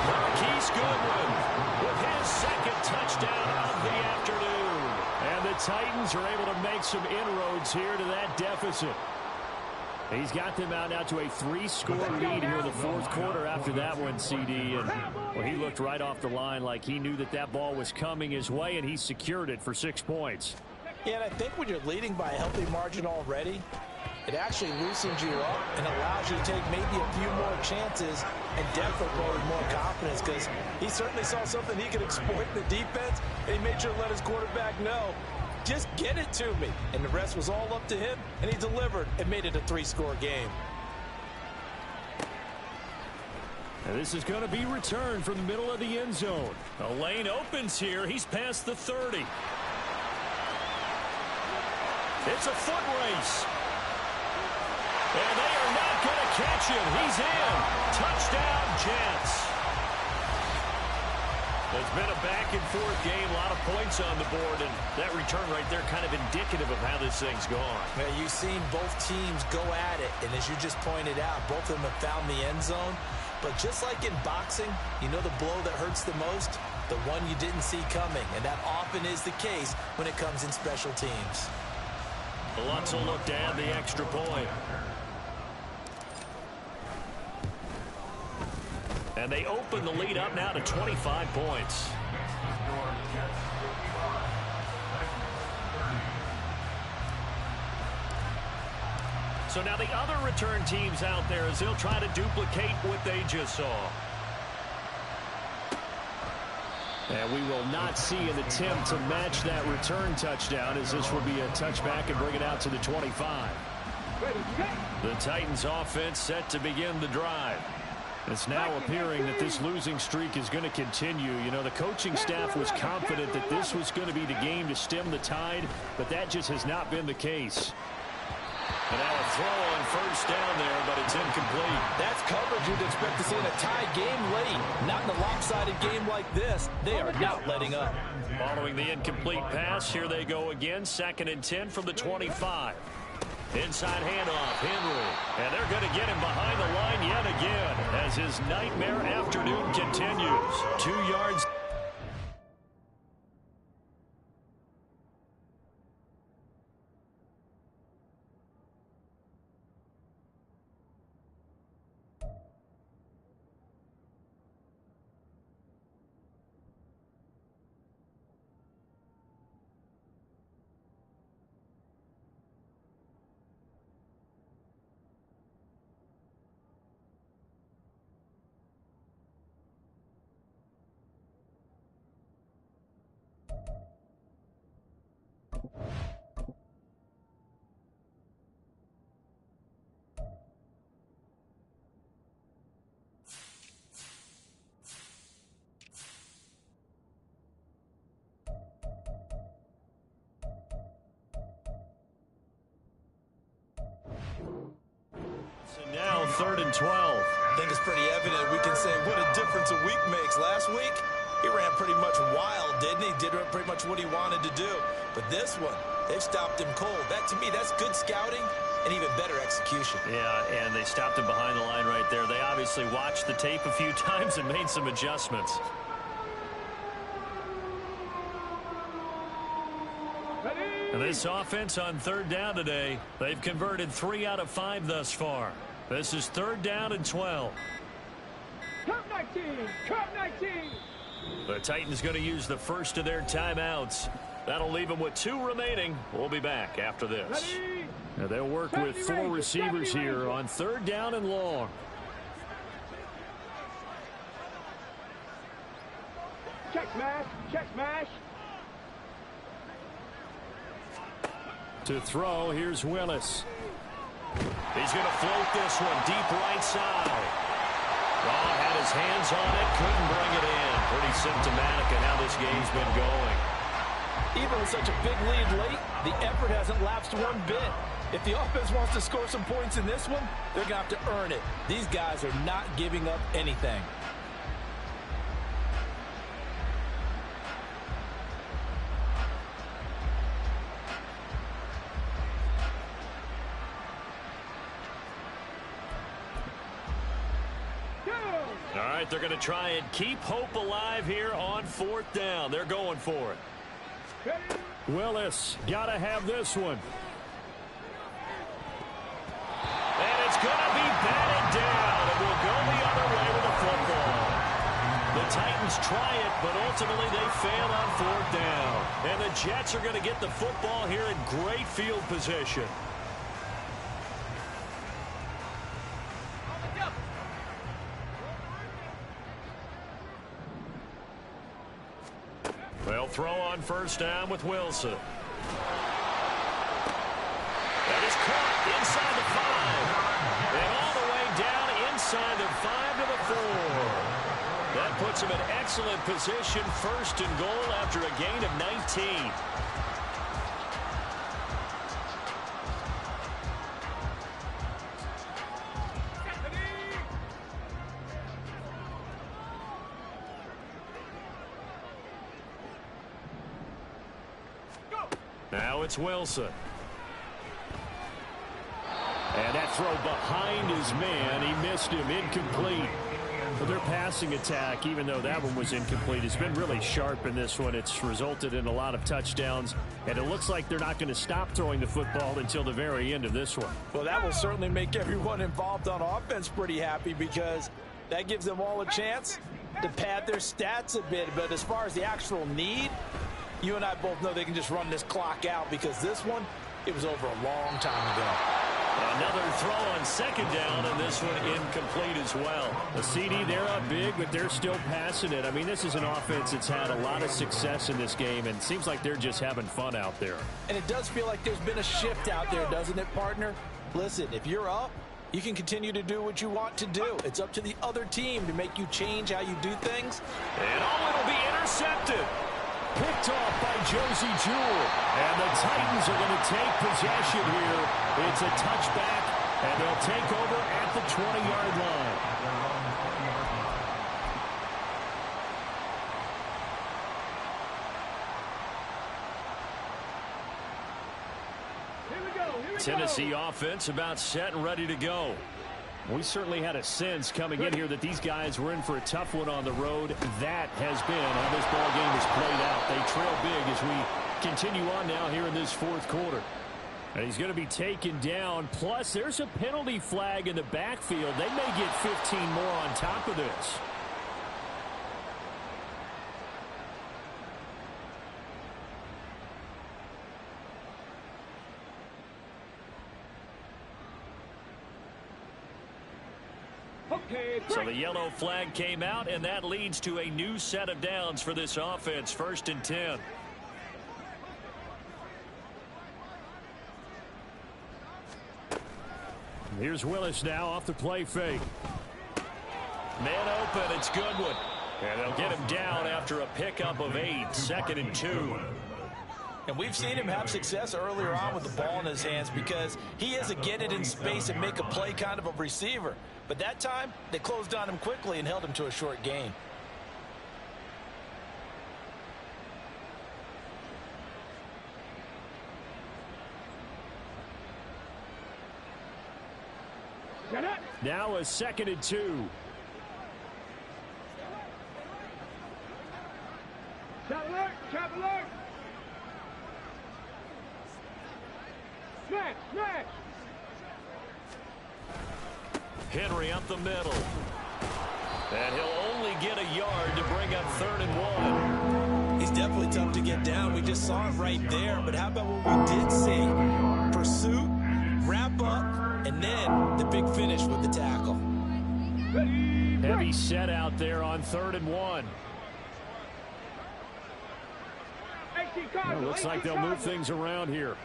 Marquise Goodwin with his second touchdown of the afternoon. And the Titans are able to make some inroads here to that deficit. He's got them out now to a 3-score lead here in the fourth quarter after that one, CD. And well, he looked right off the line like he knew that that ball was coming his way, and he secured it for 6 points. Yeah, and I think when you're leading by a healthy margin already, it actually loosens you up and allows you to take maybe a few more chances and definitely play with more confidence because he certainly saw something he could exploit in the defense, and he made sure to let his quarterback know, just get it to me. And the rest was all up to him, and he delivered and made it a 3-score game. And this is going to be returned from the middle of the end zone. A lane opens here. He's past the 30. It's a foot race. And they are not going to catch him. He's in. Touchdown, Jets. It's been a back-and-forth game, a lot of points on the board, and that return right there kind of indicative of how this thing's gone. Yeah, you've seen both teams go at it, and as you just pointed out, both of them have found the end zone. But just like in boxing, you know the blow that hurts the most? The one you didn't see coming, and that often is the case when it comes in special teams. Lutz will look to add the extra point. And they open the lead up now to 25 points. So now the other return teams out there as they'll try to duplicate what they just saw. And we will not see an attempt to match that return touchdown as this will be a touchback and bring it out to the 25. The Titans offense set to begin the drive. It's now appearing that this losing streak is going to continue. You know, the coaching staff was confident that this was going to be the game to stem the tide, but that just has not been the case. And now a throw on first down there, but it's incomplete. That's coverage you'd expect to see in a tie game late. Not in a lopsided game like this. They are not letting up. Following the incomplete pass, here they go again. 2nd and 10 from the 25. Inside handoff, Henry. And they're going to get him behind the line yet again as his nightmare afternoon continues. 2 yards. Now 3rd and 12. I think it's pretty evident we can say what a difference a week makes. Last week, he ran pretty much wild, didn't he? Did pretty much what he wanted to do. But this one, they've stopped him cold. That, to me, that's good scouting and even better execution. Yeah, and they stopped him behind the line right there. They obviously watched the tape a few times and made some adjustments. And this offense on 3rd down today, they've converted 3 out of 5 thus far. This is 3rd down and 12. Come 19! Come 19! The Titans going to use the first of their timeouts. That'll leave them with 2 remaining. We'll be back after this. Now they'll work with 4 receivers here on 3rd down and long. Check smash! Check smash! To throw, here's Willis. He's going to float this one deep right side. Oh, had his hands on it, couldn't bring it in. Pretty symptomatic of how this game's been going. Even with such a big lead late, the effort hasn't lapsed one bit. If the offense wants to score some points in this one, they're going to have to earn it. These guys are not giving up anything. All right, they're going to try and keep hope alive here on 4th down. They're going for it. Willis, got to have this one. And it's going to be batted down. It will go the other way with the football. The Titans try it, but ultimately they fail on 4th down. And the Jets are going to get the football here in great field position. They'll throw on 1st down with Wilson. That is caught inside the 5. And all the way down inside the 5 to the 4. That puts him in excellent position, 1st and goal after a gain of 19. Now it's Wilson. And that throw behind his man. He missed him. Incomplete. But their passing attack, even though that one was incomplete, has been really sharp in this one. It's resulted in a lot of touchdowns. And it looks like they're not going to stop throwing the football until the very end of this one. Well, that will certainly make everyone involved on offense pretty happy, because that gives them all a chance to pad their stats a bit. But as far as the actual need, you and I both know they can just run this clock out, because this one, it was over a long time ago. Another throw on 2nd down, and this one incomplete as well. The CD, they're up big, but they're still passing it. I mean, this is an offense that's had a lot of success in this game, and it seems like they're just having fun out there. And it does feel like there's been a shift out there, doesn't it, partner? Listen, if you're up, you can continue to do what you want to do. It's up to the other team to make you change how you do things. And it'll be intercepted. Picked off by Josie Jewell. And the Titans are going to take possession here. It's a touchback, and they'll take over at the 20-yard line. Here we go. Tennessee offense about set and ready to go. We certainly had a sense coming in here that these guys were in for a tough one on the road. That has been how this ball game has played out. They trail big as we continue on now here in this 4th quarter. And he's going to be taken down. Plus, there's a penalty flag in the backfield. They may get 15 more on top of this. So the yellow flag came out, and that leads to a new set of downs for this offense. 1st and 10. Here's Willis now off the play fake. Man open, it's Goodwin. And they'll get him down after a pickup of 8. 2nd and 2. And we've seen him have success earlier on with the ball in his hands, because he is a get it in space and make a play kind of a receiver. But that time, they closed on him quickly and held him to a short gain. Now a 2nd and 2. Trap alert! Trap alert! Smash! Smash! Henry up the middle. And he'll only get a yard to bring up 3rd and 1. He's definitely tough to get down. We just saw it right there. But how about what we did see? Pursuit, wrap up, and then the big finish with the tackle. Heavy set out there on 3rd and 1. Well, looks like they'll move things around here.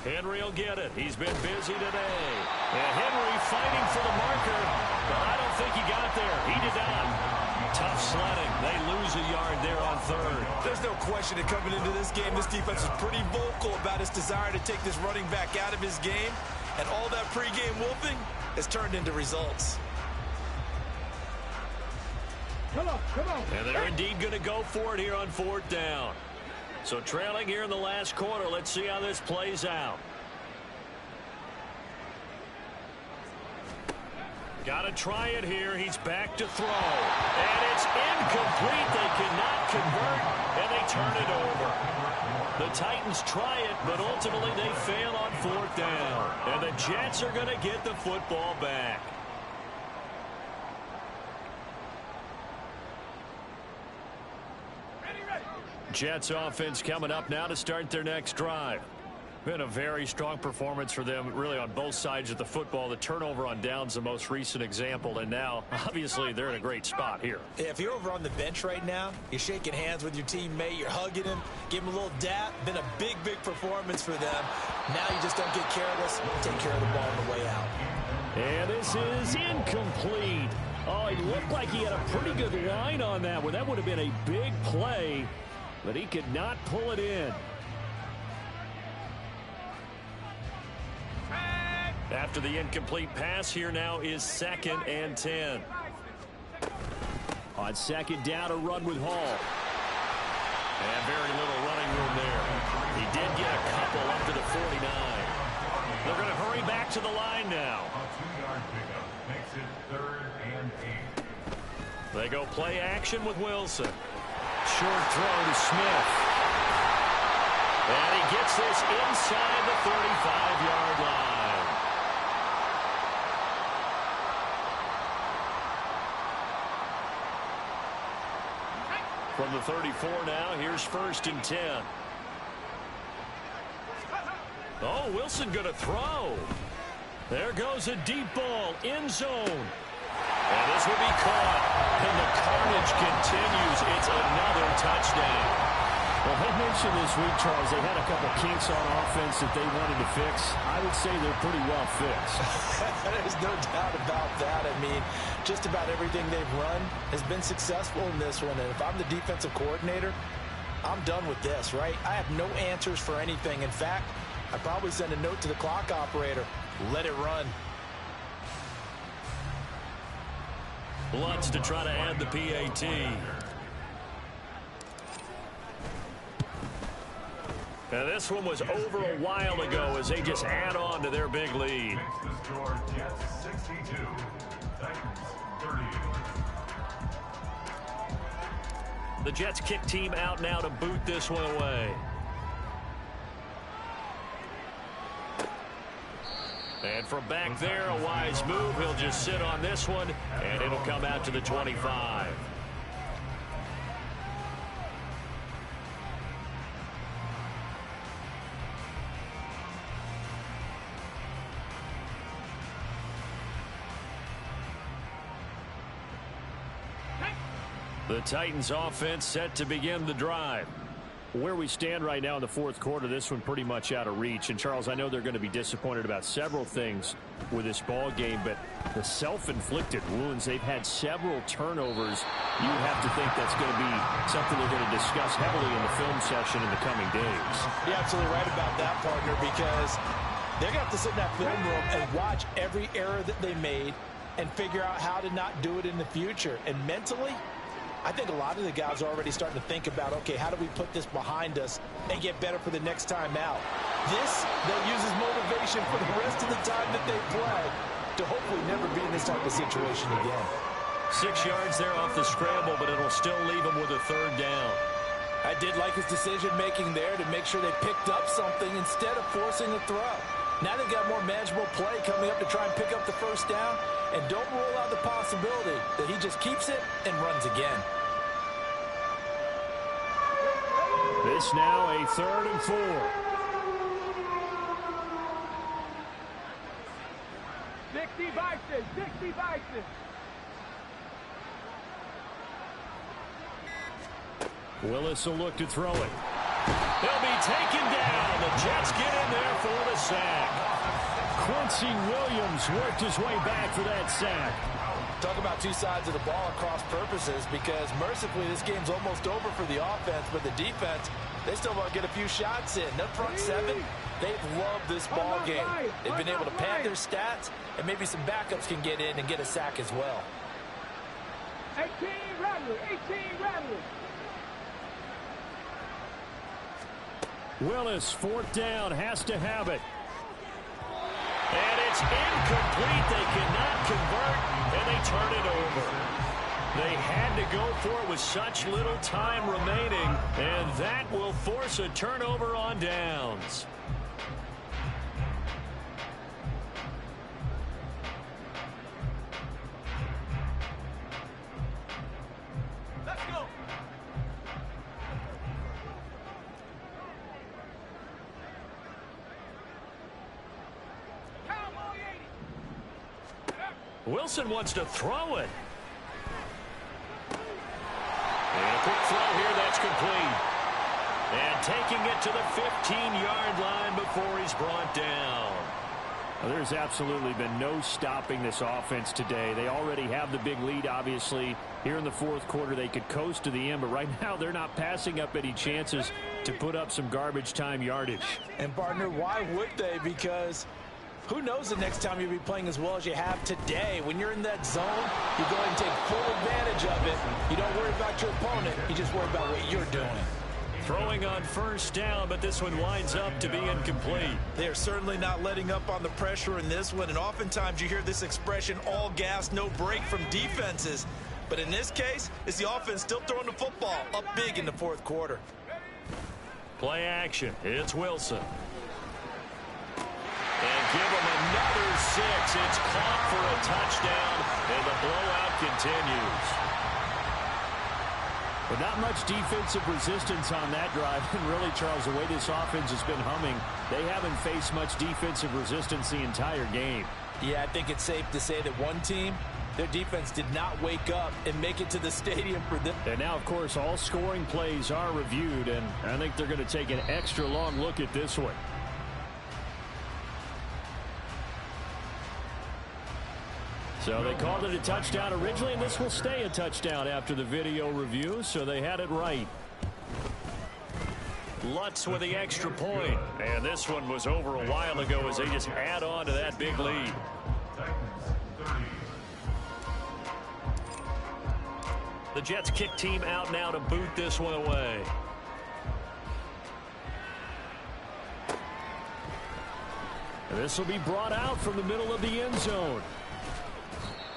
Henry will get it. He's been busy today. And Henry fighting for the marker, but I don't think he got there. He did not. Tough sledding. They lose a yard there on third. There's no question that coming into this game, this defense is pretty vocal about its desire to take this running back out of his game. And all that pregame wolfing has turned into results. Come on, come on. And they're indeed going to go for it here on fourth down. So trailing here in the last quarter. Let's see how this plays out. Got to try it here. He's back to throw. And it's incomplete. They cannot convert, and they turn it over. The Titans try it, but ultimately they fail on fourth down. And the Jets are going to get the football back. Jets offense coming up now to start their next drive. Been a very strong performance for them, really, on both sides of the football. The turnover on downs, the most recent example, and now, obviously, they're in a great spot here. Yeah, if you're over on the bench right now, you're shaking hands with your teammate, you're hugging him, give him a little dap. Been a big, big performance for them. Now you just don't get careless, take care of the ball on the way out. And this is incomplete. Oh, he looked like he had a pretty good line on that one. That would have been a big play, but he could not pull it in. After the incomplete pass, here now is 2nd and 10. On second down, a run with Hall. And very little running room there. He did get a couple up to the 49. They're going to hurry back to the line now. A 2-yard pickup makes it 3rd and 8. They go play action with Wilson. Short throw to Smith. And he gets this inside the 35-yard line. From the 34 now, here's 1st and 10. Oh, Wilson going to throw. There goes a deep ball, end zone. And this will be caught. And the carnage continues. It's another touchdown. Well, they mentioned this week, Charles, they had a couple kinks on offense that they wanted to fix. I would say they're pretty well fixed. There's no doubt about that. I mean, just about everything they've run has been successful in this one. And if I'm the defensive coordinator, I'm done with this, right? I have no answers for anything. In fact, I'd probably send a note to the clock operator. Let it run. Lutz to try to add the PAT. Now this one was over a while ago as they just add on to their big lead. Makes the score Jets 62, Titans 38. The Jets kick team out now to boot this one away. And from back there, a wise move. He'll just sit on this one, and it'll come out to the 25. The Titans offense set to begin the drive. Where we stand right now in the fourth quarter, this one pretty much out of reach. And, Charles, I know they're going to be disappointed about several things with this ball game, but the self-inflicted wounds, they've had several turnovers. You have to think that's going to be something they're going to discuss heavily in the film session in the coming days. You're absolutely right about that, partner, because they're going to have to sit in that film room and watch every error that they made and figure out how to not do it in the future. And mentally, I think a lot of the guys are already starting to think about, okay, how do we put this behind us and get better for the next time out? This, they'll use as motivation for the rest of the time that they play to hopefully never be in this type of situation again. 6 yards there off the scramble, but it'll still leave them with a third down. I did like his decision-making there to make sure they picked up something instead of forcing a throw. Now they've got more manageable play coming up to try and pick up the first down, and don't rule out the possibility that he just keeps it and runs again. This now a 3rd and 4. Dixie Bison, Dixie Bison. Willis will look to throw it. He'll be taken down. The Jets get in there for the sack. Quincy Williams worked his way back for that sack. Talk about two sides of the ball across purposes, because mercifully this game's almost over for the offense, but the defense, they still want to get a few shots in. Their front seven, they've loved this ball game. They've been able to pad their stats, and maybe some backups can get in and get a sack as well. 18 Rattler, 18 Rattler. Willis, fourth down, has to have it. And it's incomplete. They cannot convert, and they turn it over. They had to go for it with such little time remaining, and that will force a turnover on downs. Let's go. Wilson wants to throw it. And a quick throw here, that's complete. And taking it to the 15-yard line before he's brought down. Well, there's absolutely been no stopping this offense today. They already have the big lead, obviously. Here in the fourth quarter, they could coast to the end, but right now they're not passing up any chances to put up some garbage time yardage. And, partner, why would they? Because who knows the next time you'll be playing as well as you have today. When you're in that zone, you go ahead and take full advantage of it. You don't worry about your opponent. You just worry about what you're doing. Throwing on first down, but this one winds up to be incomplete. They are certainly not letting up on the pressure in this one, and oftentimes you hear this expression, all gas, no break, from defenses. But in this case, it's the offense still throwing the football up big in the fourth quarter. Play action. It's Wilson. And give him another 6. It's caught for a touchdown, and the blowout continues. But not much defensive resistance on that drive. And really, Charles, the way this offense has been humming, they haven't faced much defensive resistance the entire game. Yeah, I think it's safe to say that one team, their defense did not wake up and make it to the stadium for them. And now, of course, all scoring plays are reviewed, and I think they're going to take an extra long look at this one. So they called it a touchdown originally, and this will stay a touchdown after the video review, so they had it right. Lutz with the extra point, and this one was over a while ago as they just add on to that big lead. The Jets kick team out now to boot this one away. And this will be brought out from the middle of the end zone.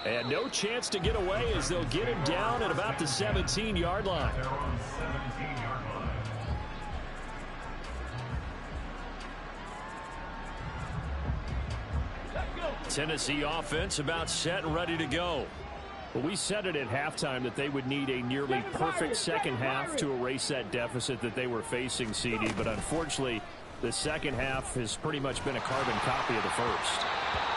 And no chance to get away as they'll get him down at about the 17-yard line. Tennessee offense about set and ready to go. Well, we said it at halftime that they would need a nearly perfect second half to erase that deficit that they were facing, CD. But unfortunately, the second half has pretty much been a carbon copy of the first.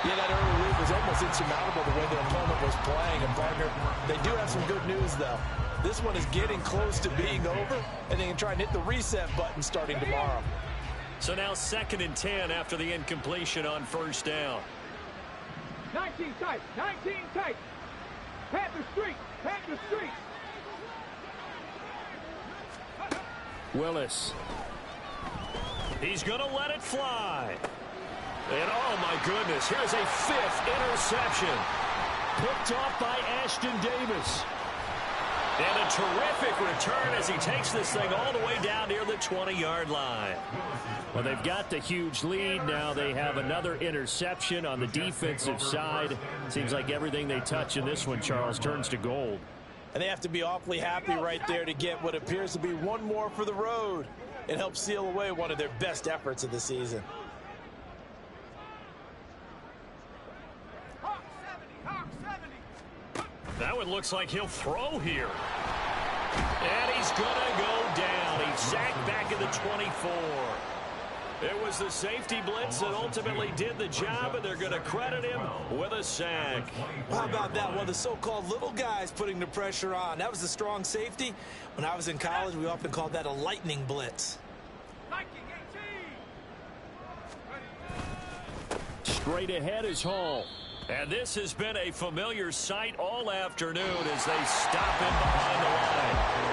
Yeah, that early lead was almost insurmountable the way their opponent was playing. And, partner, they do have some good news, though. This one is getting close to being over, and they can try and hit the reset button starting tomorrow. So now 2nd and 10 after the incompletion on first down. 19 tight, 19 tight. Panther Street, Panther Street. Willis. He's going to let it fly. And, oh, my goodness, here's a 5th interception. Picked off by Ashton Davis. And a terrific return as he takes this thing all the way down near the 20-yard line. Well, they've got the huge lead. Now they have another interception on the defensive side. Seems like everything they touch in this one, Charles, turns to gold. And they have to be awfully happy right there to get what appears to be one more for the road. It helps seal away one of their best efforts of the season. That one looks like he'll throw here. And he's going to go down. He's sacked back at the 24. It was the safety blitz that ultimately did the job, and they're going to credit him with a sack. How about that? One of the so-called little guys putting the pressure on. That was the strong safety. When I was in college, we often called that a lightning blitz. Straight ahead is Hall. And this has been a familiar sight all afternoon as they stop him behind the line.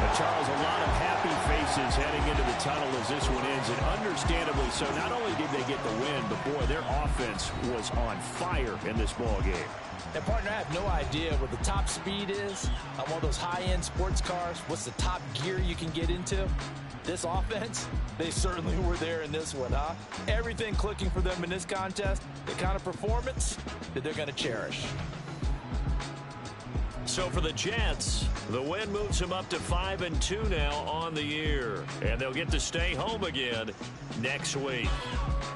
But Charles, a lot of happy faces heading into the tunnel as this one ends, and understandably so. Not only did they get the win, but boy, their offense was on fire in this ball game. And partner, I have no idea what the top speed is on one of those high-end sports cars. What's the top gear you can get into? This offense, they certainly were there in this one, huh? Everything clicking for them in this contest, the kind of performance that they're going to cherish. So for the Jets, the win moves them up to 5-2 now on the year. And they'll get to stay home again next week.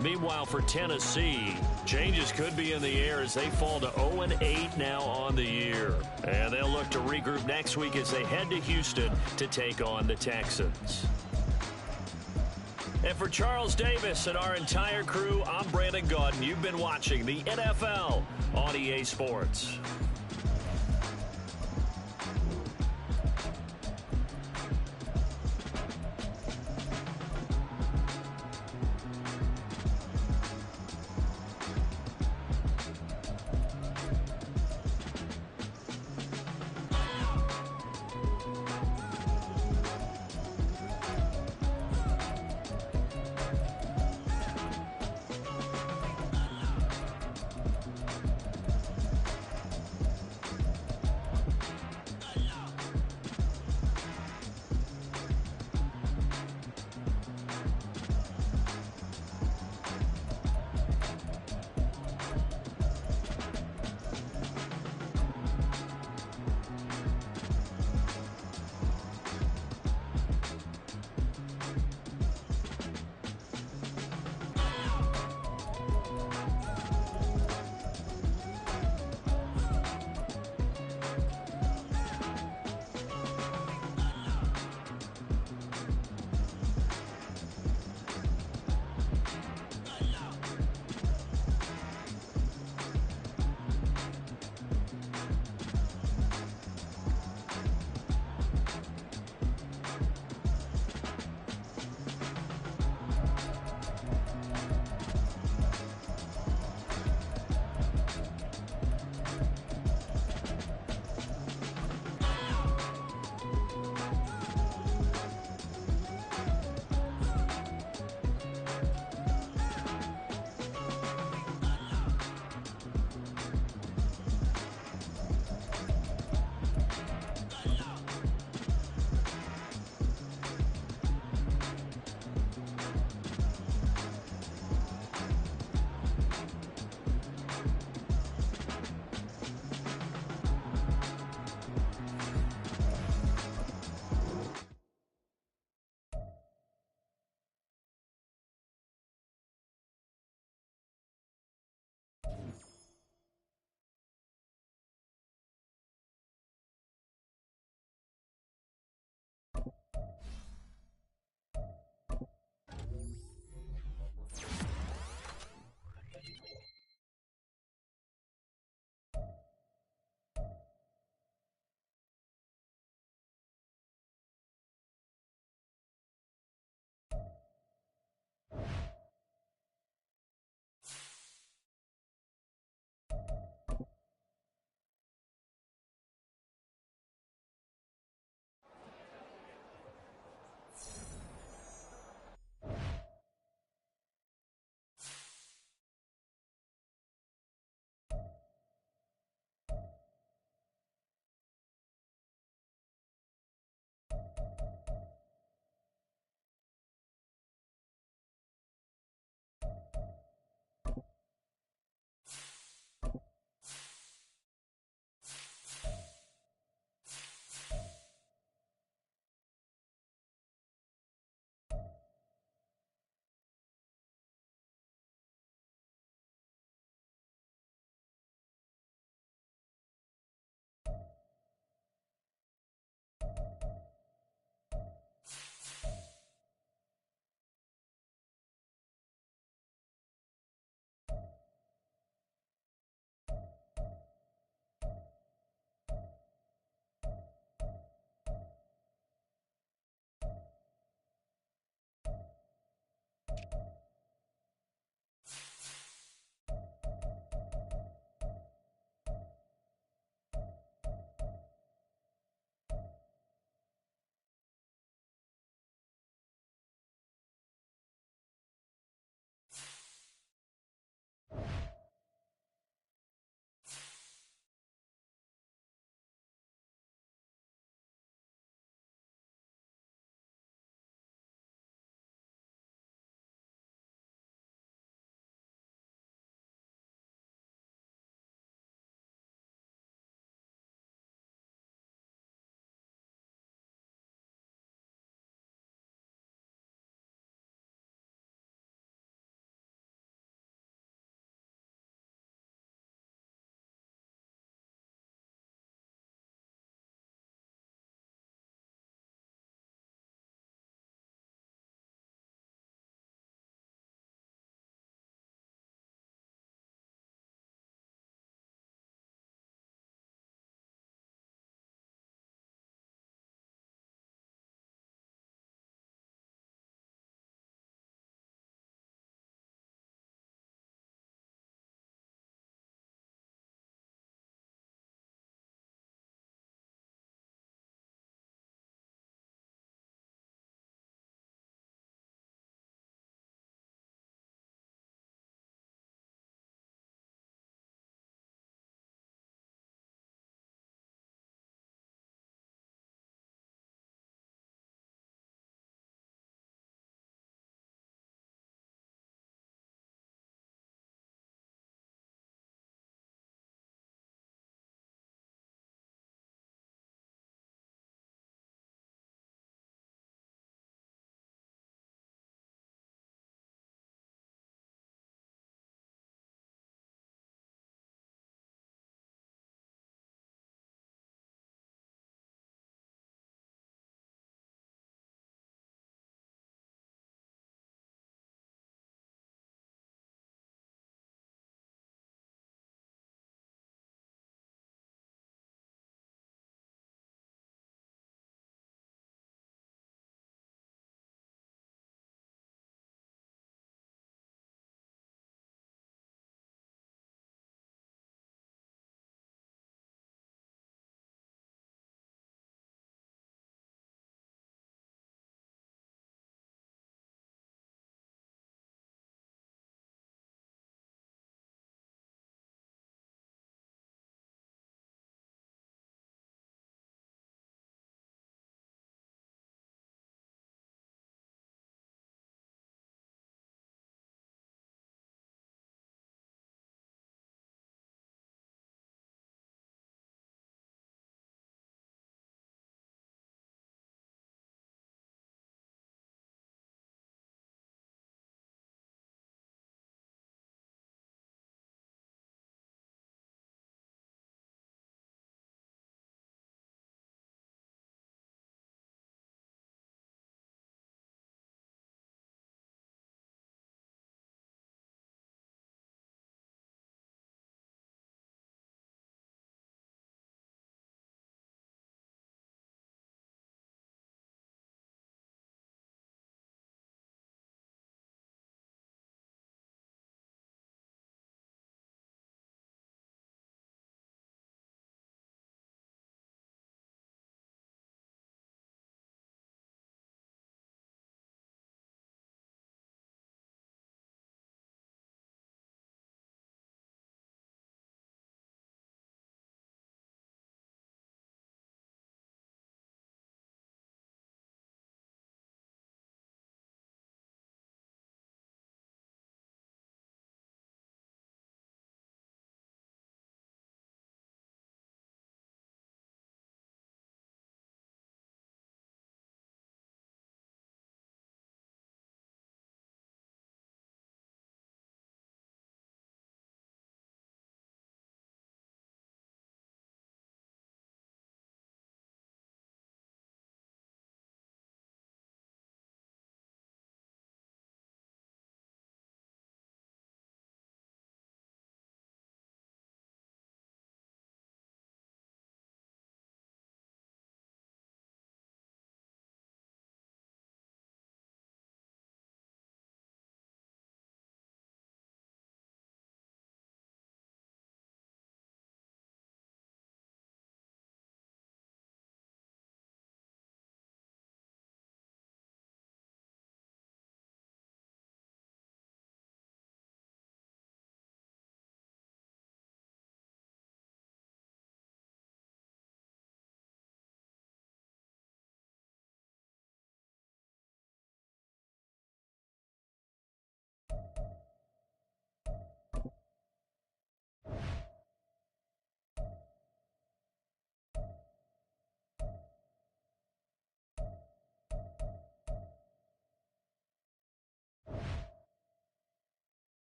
Meanwhile, for Tennessee, changes could be in the air as they fall to 0-8 now on the year. And they'll look to regroup next week as they head to Houston to take on the Texans. And for Charles Davis and our entire crew, I'm Brandon Gaudin. You've been watching the NFL on EA Sports.